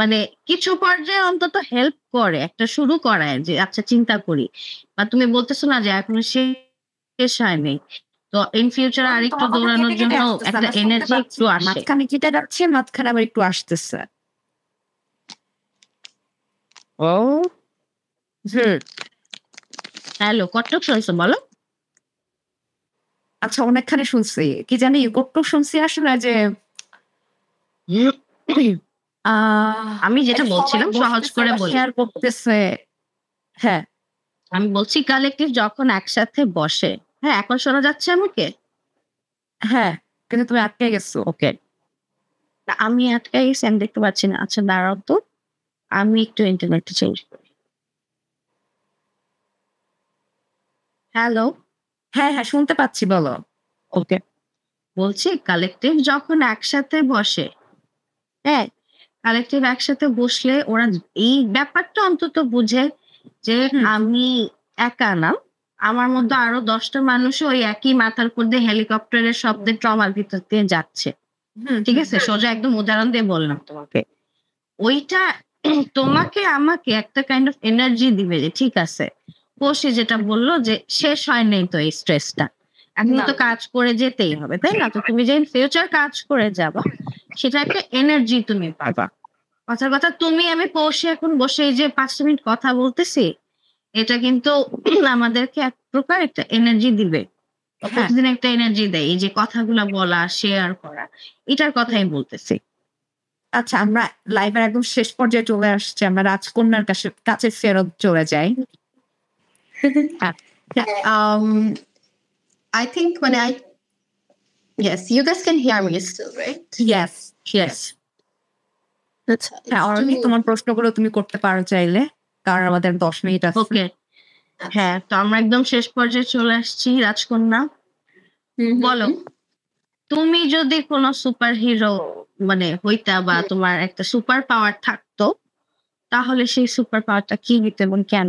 মানে কিছু পর্যায়ে অন্তত হেল্প করে, একটা শুরু করায় যে আচ্ছা চিন্তা করি, বা তুমি বলতেছো না যে এখন শেষ হয়নি, তো ইন ফিউচার আরেকটু দৌড়ানোর জন্য একটা এনার্জি একটু আসে। মাঝখানে যেটা যাচ্ছে, মাঝখানে আবার একটু আসতেছে। ও হ্যালো, কতটুক শুনছো বলো? আচ্ছা, অনেকখানি শুনছি, কি জানি কতটুক শুনছি আসলে যে আমি যেটা বলছিলাম সহজ করে বলি, শেয়ার করতেছে। হ্যাঁ, আমি বলছি কালেকটিভ যখন একসাথে বসে, হ্যাঁ এখন শোনা যাচ্ছে আমাকে? হ্যাঁ, কিন্তু তুমি আটকে গেছো। ওকে, আমি আটকে গেছি, আমি দেখতে পাচ্ছি না। আচ্ছা দাঁড়াও তো, আমি একটু ইন্টারনেটটা চেঞ্জ করি। হ্যালো, হ্যাঁ হ্যাঁ, শুনতে পাচ্ছি, বলো। ওকে, বলছি কালেকটিভ যখন একসাথে বসে, হ্যাঁ কালেকটিভ একসাথে বসলে ওরা এই ব্যাপারটা অন্তত বুঝে যে আমি একা না, আমার মধ্যে আরো 10টা মানুষও ওই একই মাথার উপর দিয়ে হেলিকপ্টারের শব্দে ট্রমার ভিতর দিয়ে যাচ্ছে। ঠিক আছে, সোজা একদম উদাহরণ দিয়ে বললাম তোমাকে। ওইটা তোমাকে আমাকে একটা কাইন্ড অফ এনার্জি দিবে যে ঠিক আছে, কোষে যেটা বললো যে শেষ হয় নাই তো এই স্ট্রেসটা, এখন তো কাজ করে যেতেই হবে, তাই না? তো তুমি যে ফিউচার কাজ করে যাবা, সেটা একটা এনার্জি তুমি পাবা। কথার কথা, তুমি আমি কোষে এখন বসে এই যে 5 মিনিট কথা বলতেছি, এটা কিন্তু আমাদেরকে এক প্রকার একটা এনার্জি দিবে, প্রতিদিন একটা এনার্জি দেয় এই যে কথাগুলো বলা, শেয়ার করা, এটার কথাই বলতেছি। আচ্ছা, আমরা লাইভের একদম শেষ পর্যায়ে চলে আসছি, আমরা রাজকন্যার কাছে ফেরত চলে যাই। I think yes, you guys can hear me still, right? Yes. আচ্ছা, হ্যাঁ, অলরেডি তোমার প্রশ্নগুলো তুমি করতে পারো চাইলে, কারণ আমাদের 10 মিনিট আছে। ওকে, হ্যাঁ, তো আমরা একদম শেষ পর্যায়ে চলে আসছি। রাজকন্যা, বলো তুমি যদি কোনো সুপার হিরো মানে হইতা বা তোমার একটা সুপার পাওয়ার থাকতো, তাহলে সেই সুপার পাওয়ারটা কি হইতো এবং কেন?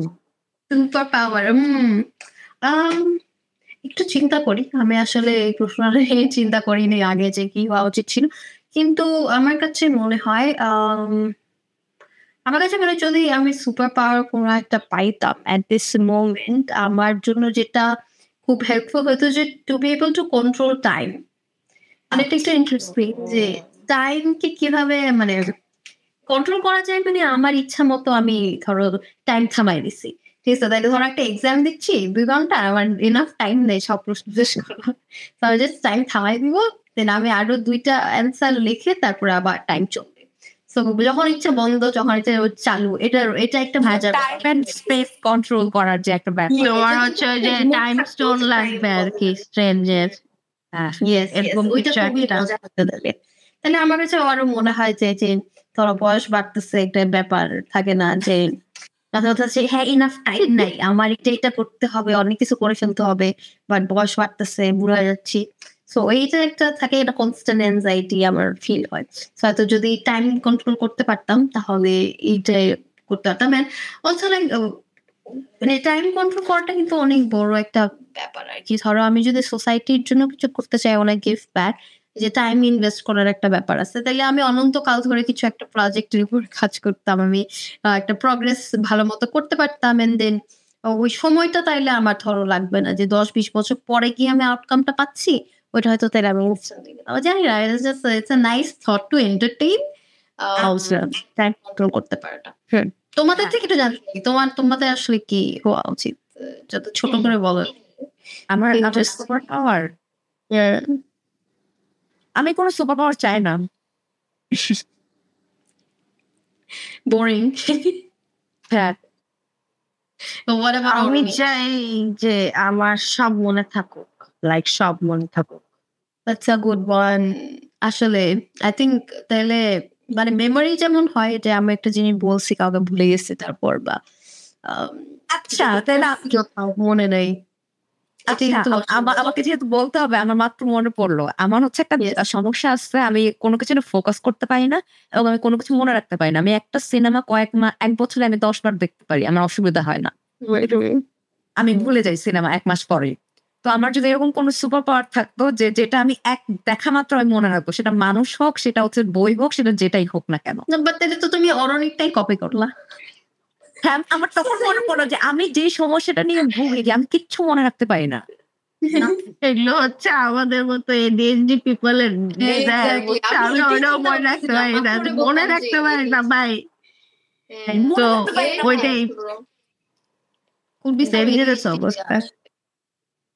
সুপার পাওয়ার, একটু চিন্তা করি। আমি আসলে এই প্রশ্নটা নিয়ে চিন্তা করিনি আগে যে কি হওয়া উচিত ছিল, কিন্তু আমার কাছে মনে হয় আমার কাছে মনে হয় যদি আমি সুপার পাওয়ার কোনো একটা পাইতাম এট দিস মোমেন্ট, আমার জন্য যেটা খুব হেল্পফুল হতো যে to be able to control time. মানে এটা একটা ইন্টারেস্টিং যে টাইমকে কিভাবে মানে কন্ট্রোল করা যায়, মানে আমার ইচ্ছা মতো আমি ধরো টাইম থামাই দিছি, ঠিক আছে? তাইলে ধরো একটা এক্সাম দিচ্ছি 2 ঘন্টা, আমার এনাফ টাইম নেই সব প্রশ্ন শেষ করবো, তো আমি জাস্ট টাইম থামাই দিব, দেন আমি আরো 2টা অ্যান্সার লিখে তারপরে আবার টাইম চলবে। সো যখন ইচ্ছা বন্ধ, যখন ইচ্ছা চালু, এটা একটা মজার টাইম এন্ড স্পেস কন্ট্রোল করার যে একটা ব্যাপার। তোমার হচ্ছে ওই যে টাইম স্টোন লাগবে আর কি, স্ট্রেঞ্জের। এরকম ওইটা খুবই মজা হতে দেবে। তাহলে আমার কাছে আরো মনে হয় যে ধরো বয়স বাড়তেছে, একটা ব্যাপার থাকে না যে কথা হচ্ছে হ্যাঁ ইনাফ টাইম নাই, আমার এটা করতে হবে, অনেক কিছু করে ফেলতে হবে, বাট বয়স বাড়তেছে, বুড়া হয়ে যাচ্ছি। সো এইটা একটা থাকে, এটা কনস্ট্যান্ট এনজাইটি আমার ফিল হয়। সো হয়তো যদি টাইম কন্ট্রোল করতে পারতাম তাহলে এইটাই করতে পারতাম। এন্ড অলসো লাইক মানে টাইম কন্ট্রোল করাটা কিন্তু অনেক বড় একটা ব্যাপার আর কি। ধরো আমি যদি সোসাইটির জন্য কিছু করতে চাই, অনেক গিভ ব্যাক, যে টাইম ইনভেস্ট করার একটা ব্যাপার আছে, তাহলে আমি অনন্তকাল ধরে কিছু একটা প্রজেক্টের উপর কাজ করতাম, আমি একটা প্রগ্রেস ভালো মতো করতে পারতাম, এন্ড দেন ওই সময়টা তাইলে আমার ধরো লাগবে না যে 10-20 বছর পরে গিয়ে আমি আউটকামটা পাচ্ছি, ওইটা হয়তো তাইলে আমি জানি না। It's a nice thought to entertain time control করতে পারাটা। তোমাদের থেকে একটু জানতে চাই, তোমাদের আসলে কি হওয়া উচিত, যত ছোট করে বলো। আমার সুপার পাওয়ার, আমি কোনো সুপার পাওয়ার চাই না। বোরিং। হ্যাঁ, আমি চাই যে আমার সব মনে থাকুক, লাইক সব মনে থাকুক। That's a good one. আসলে আই থিঙ্ক তাহলে মানে মেমোরি যেমন হয় যে আমি একটা জিনিস বলছি কাউকে ভুলে গেছি তারপর বা আম, আচ্ছা তাই না? মনে নেই আচ্ছা, আমাকে যেহেতু বলতে হবে, আমার মাত্র মনে পড়লো, আমার হচ্ছে একটা সমস্যা আছে, আমি কোনো কিছু ফোকাস করতে পারি না এবং আমি কোনো কিছু মনে রাখতে পারি না। আমি একটা সিনেমা এক বছরে আমি 10 বার দেখতে পারি, আমার অসুবিধা হয় না। আমি ভুলে যাই সিনেমা 1 মাস পরে। তো আমার যদি এরকম কোনো সুপার পাওয়ার থাকতো যে যেটা আমি এক দেখা মাত্র আমি মনে রাখবো, সেটা মানুষ হোক, সেটা হচ্ছে বই হোক, সেটা যেটাই হোক না কেন। বাট তাহলে তো তুমি অরণিকটাই কপি করলা। হ্যাঁ, আমার তখন মনে পড়লো যে আমি যে সমস্যাটা নিয়ে ভুগি, যে আমি কিচ্ছু মনে রাখতে পারি না। এগুলো হচ্ছে আমাদের মতো ADHD পিপলের আমি ওটাও মনে রাখতে পারি না, মনে রাখতে পারি না ভাই। তো ওইটাই অবস্থা।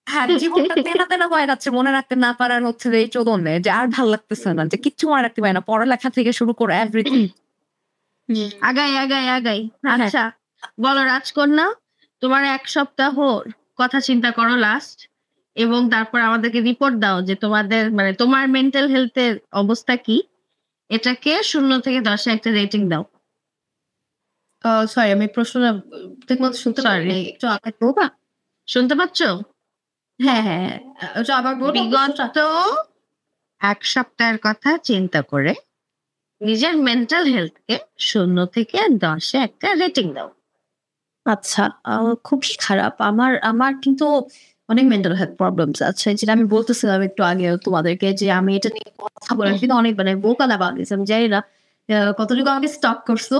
হ্যাঁ, জীবনটা তেনা তেনা হয়ে যাচ্ছে, মনে রাখতে না পারার হচ্ছে এই চোদনে, যে আর ভাল লাগতেছে না, যে কিচ্ছু মনে রাখতে পারি না, পড়ালেখা থেকে শুরু করে এভরিথিং। আগাই আচ্ছা বলো রাজকন্যা, তোমার 1 সপ্তাহ কথা চিন্তা করো লাস্ট, এবং তারপর আমাদেরকে রিপোর্ট দাও যে তোমাদের মানে তোমার মেন্টাল হেলথের অবস্থা কি। এটাকে 0 থেকে 10 একটা রেটিং দাও। সরি আমি প্রশ্নটা ঠিক মতো শুনতে পারিনি, একটু আগে বলবা? শুনতে পাচ্ছ? হ্যাঁ, একটু আবার বলবা? বিগত 1 সপ্তাহের কথা চিন্তা করে নিজের মেন্টাল হেলথকে 0 থেকে 10 একটা রেটিং দাও। আচ্ছা, খুবই খারাপ। আমার কিন্তু অনেক মেন্টাল হেলথ প্রবলেমস আছে, যেটা আমি বলতেছিলাম একটু আগে তোমাদেরকে, যে আমি এটা নিয়ে কথা বলে কিন্তু অনেক মানে বোকা লাগা গেছে। আমি জানি না কতটুকু আমাকে স্টপ করছো।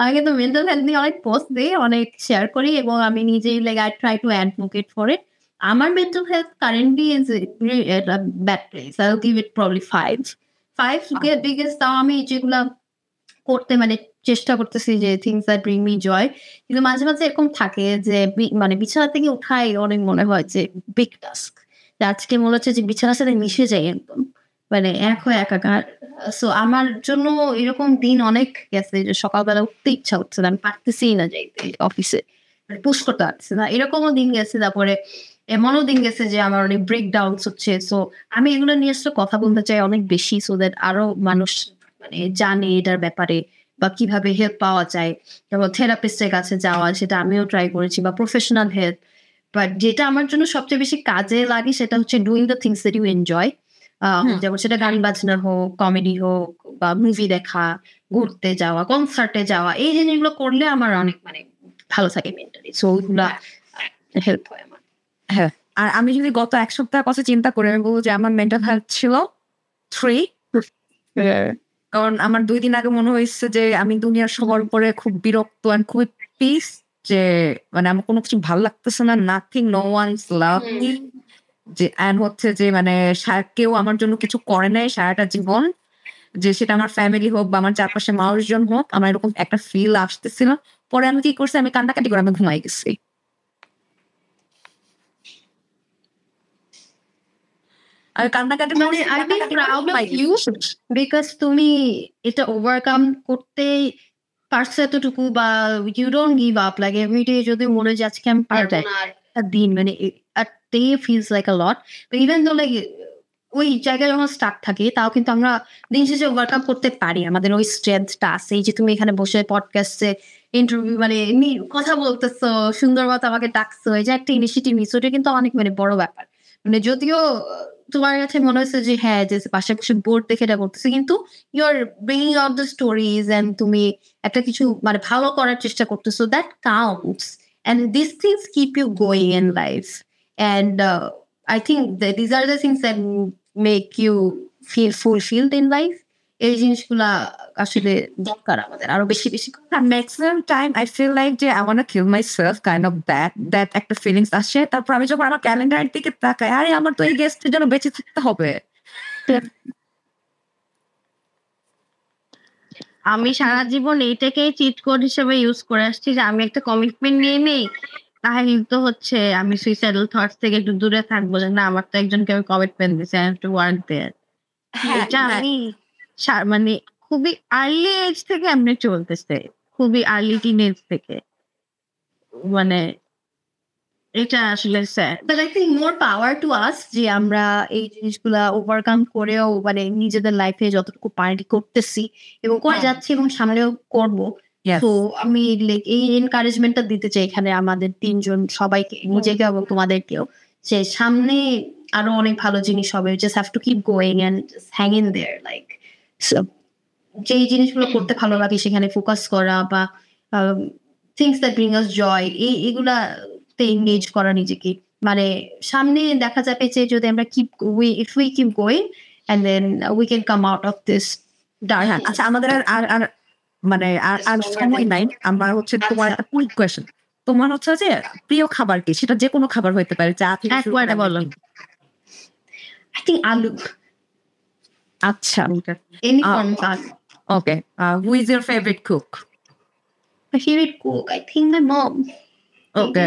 আমি কিন্তু মেন্টাল হেলথ নিয়ে অনেক পোস্ট দিই, অনেক শেয়ার করি এবং আমি নিজেই like I try to advocate for it. আমার mental health currently is bad place. I will give it probably 5 because তাও আমি যেগুলা করতে মানে চেষ্টা করতেছি যে things that bring me joy, কিন্তু মাঝে মাঝে এরকম থাকে যে মানে বিছানা থেকে উঠাই অনেক মনে হয় যে বিগ টাস্ক, আজকে মনে হচ্ছে যে বিছানার সাথে মিশে যাই একদম, মানে এক হয়ে একাকার। সো আমার জন্য এরকম দিন অনেক গেছে যে সকালবেলা উঠতে ইচ্ছা হচ্ছে না, আমি পারতেছি না যাইতে অফিসে, মানে পুশ করতে পারছি না, এরকমও দিন গেছে। তারপরে এমনও দিন গেছে যে আমার অনেক ব্রেক ডাউন হচ্ছে। সো আমি এগুলো নিয়ে আসলে কথা বলতে চাই অনেক বেশি, সো দ্যাট আরো মানুষ মানে জানে এটার ব্যাপারে বা কিভাবে হেল্প পাওয়া যায়। তারপর থেরাপিস্টের কাছে যাওয়া, সেটা আমিও ট্রাই করেছি, বা প্রফেশনাল হেল্প। বাট যেটা আমার জন্য সবচেয়ে বেশি কাজে লাগে সেটা হচ্ছে doing the things that you enjoy. যেমন সেটা গান বাজনা হোক, কমেডি হোক, বা মুভি দেখা, ঘুরতে যাওয়া, কনসার্টে যাওয়া, এই জিনিসগুলো করলে আমার অনেক মানে ভালো থাকে মেন্টালি। সো ওইগুলা হেল্প হয় আমার। হ্যাঁ, আর আমি যদি গত 1 সপ্তাহের কথা চিন্তা করি, আমি বলবো যে আমার মেন্টাল হেলথ ছিল 3। কারণ আমার 2 দিন আগে মনে হয়েছে যে আমি দুনিয়ার সবার উপরে খুব বিরক্ত আর খুবই পিস, যে মানে আমার কোনো কিছু ভালো লাগতেছে না, nothing, no one's love me, যে এন্ড হচ্ছে যে মানে কেউ আমার জন্য কিছু করে নাই সারাটা জীবন, যে সেটা আমার ফ্যামিলি হোক বা আমার চারপাশে মানুষজন হোক, আমার এরকম একটা ফিল আসতেছিল। পরে আমি কি করছি, আমি কান্নাকাটি করে আমি ঘুমাই গেছি। আমি কান্নাকাটি মানে I am proud of you because তুমি এটা ওভারকাম করতে পারছো এতটুকু, বা you don't give up like everyday. যদি মনে হয় যে আজকে আমি পারবো না, একটা দিন মানে ডে ফিলস লাইক আ লট, ইভেন দো লাইক ওই জায়গায় যখন স্টাক থাকে তাও কিন্তু আমরা দিন শেষে ওভারকাম করতে পারি, আমাদের ওই স্ট্রেংথটা আছে। এই যে তুমি এখানে বসে পডকাস্টে ইন্টারভিউ মানে কথা বলতেছো, সুন্দর মতো আমাকে ডাকছো, এই যে একটা ইনিশিয়েটিভ নিচ্ছ, ওটা কিন্তু অনেক মানে বড় ব্যাপার। মানে যদিও তোমার কাছে মনে হচ্ছে যে হ্যাঁ যে পাশাপাশি বোর্ড দেখে এটা করতেছে, কিন্তু you are bringing out the stories and তুমি একটা কিছু মানে ভালো করার চেষ্টা করতেছো, that counts and this things keep you going in life. And I think that these are the things that make you feel fulfilled in life. এই জিনিসগুলা আসলে দরকার আমাদের আরো বেশি বেশি। Maximum time I feel like যে I want to kill myself, kind of that একটা ফিলিংস আসে। তারপর আমি যখন আমার ক্যালেন্ডারের দিকে তাকাই, আরে আমার তো এই গেস্টের জন্য বেঁচে থাকতে হবে। আমি সারা জীবন এইটাকেই চিট কোড হিসেবে ইউজ করে আসছি যে আমি একটা কমিটমেন্ট নিয়ে নেই, তাহলে তো হচ্ছে আমি সুইসাইডাল থটস থেকে একটু দূরে থাকবো, যে না আমার তো একজনকে আমি কমিটমেন্ট দিচ্ছি, I have to work there. এটা আমি মানে খুবই আর্লি এজ থেকে এমনি চলতেছে, খুবই আর্লি টিন এজ থেকে। মানে এটা আসলে sir But I think more power to us যে আমরা এই জিনিসগুলা ওভারকাম করেও মানে নিজেদের লাইফে যতটুকু পারি করতেছি এবং করে যাচ্ছি এবং সামনেও করব। Yes. তো আমি like এই এনকারেজমেন্টটা দিতে চাই এখানে আমাদের তিনজন সবাইকে, নিজেকে এবং তোমাদেরকেও, যে সামনে আরো অনেক ভালো জিনিস হবে। Just have to keep going and hang in there. Like যেই জিনিসগুলো করতে ভালো লাগে সেখানে ফোকাস করা বা things that bring us joy এগুলাতে এনগেজ করা নিজেকে। মানে সামনে দেখা যাবে যে যদি আমরা if we keep going and then we can come out of this dark. আচ্ছা, আমাদের আর মানে আর সময় নাই। আমার হচ্ছে তোমার একটা কুইক কোয়েশ্চেন, তোমার হচ্ছে যে প্রিয় খাবার কি? সেটা যে কোনো খাবার হইতে পারে, চা থেকে শুরু করে। একবারে বলো। আই থিঙ্ক আলু, আচ্ছা, any form of aloo. Okay. Who is your favourite cook? My favorite cook, I think my mom. Okay.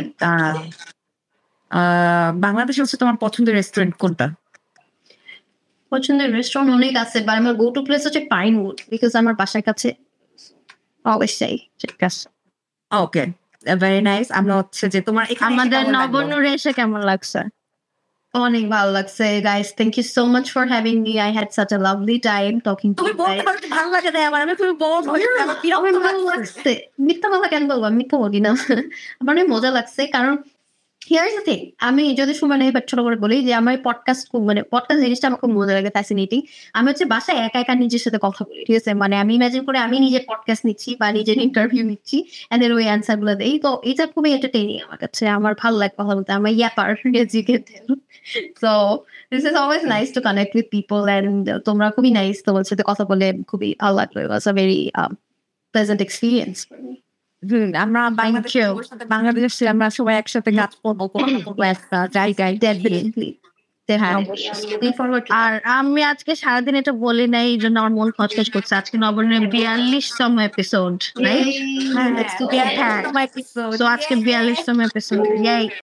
বাংলাদেশে হচ্ছে তোমার পছন্দের রেস্টুরেন্ট কোনটা? পছন্দের রেস্টুরেন্ট অনেক আছে, বাট আমার গো টু প্লেস হচ্ছে পাইনউড, বিকজ আমার বাসার কাছে অলওয়েজ চাই। ঠিক আছে, ওকে, ভেরি নাইস। আমরা হচ্ছে যে তোমার এখানে আমাদের কেমন লাগলো? নবনুরে এসে কেমন লাগছে? অনেক ভালো লাগছে guys, thank you so much for having me. I had such a lovely time talking to তুমি ইউ বলতে গাইস। পারো কি ভালো লাগে না আমার? আমি খুবই বোর হয়ে যাচ্ছি, আমার বিরক্ত আমার ভালো লাগছে, মিথ্যা কথা কেন বলবো? আমি মিথ্যা বলি না। আমার অনেক মজা লাগছে, কারণ হিয়ার ইজ দ্য থিং, আমি যদি সময় নেই বাট ছোট করে বলি যে আমার পডকাস্ট জিনিসটা আমার খুব মজা লাগে, ফ্যাসিনেটিং। আমি হচ্ছে বাসায় একা একা নিজের সাথে কথা বলি, ঠিক আছে? মানে আমি ইমাজিন করে আমি নিজের পডকাস্ট নিচ্ছি বা নিজের ইন্টারভিউ নিচ্ছি এন্ড দেন ওই অ্যান্সার গুলো দেই। তো এটা খুবই এন্টারটেইনিং আমার কাছে, আমার ভালো লাগে কথা বলতে। আমার ইয়াপার, as you can tell. So this is always nice to connect with people, and তোমরা খুবই নাইস, তোমার সাথে কথা বলে খুবই ভালো লাগলো। It was a very pleasant experience for me. আমরা বাংলাদেশে আমরা সবাই একসাথে কাজ করবো, কোনো একটা জায়গায়। Definitely. Looking forward to আর আমি আজকে সারাদিন এটা বলি নাই, এই জন্য আমার মন খচখচ করছে। আজকে নবনের 42তম এপিসোড, রাইট? Let's do তো আজকে 42তম এপিসোড।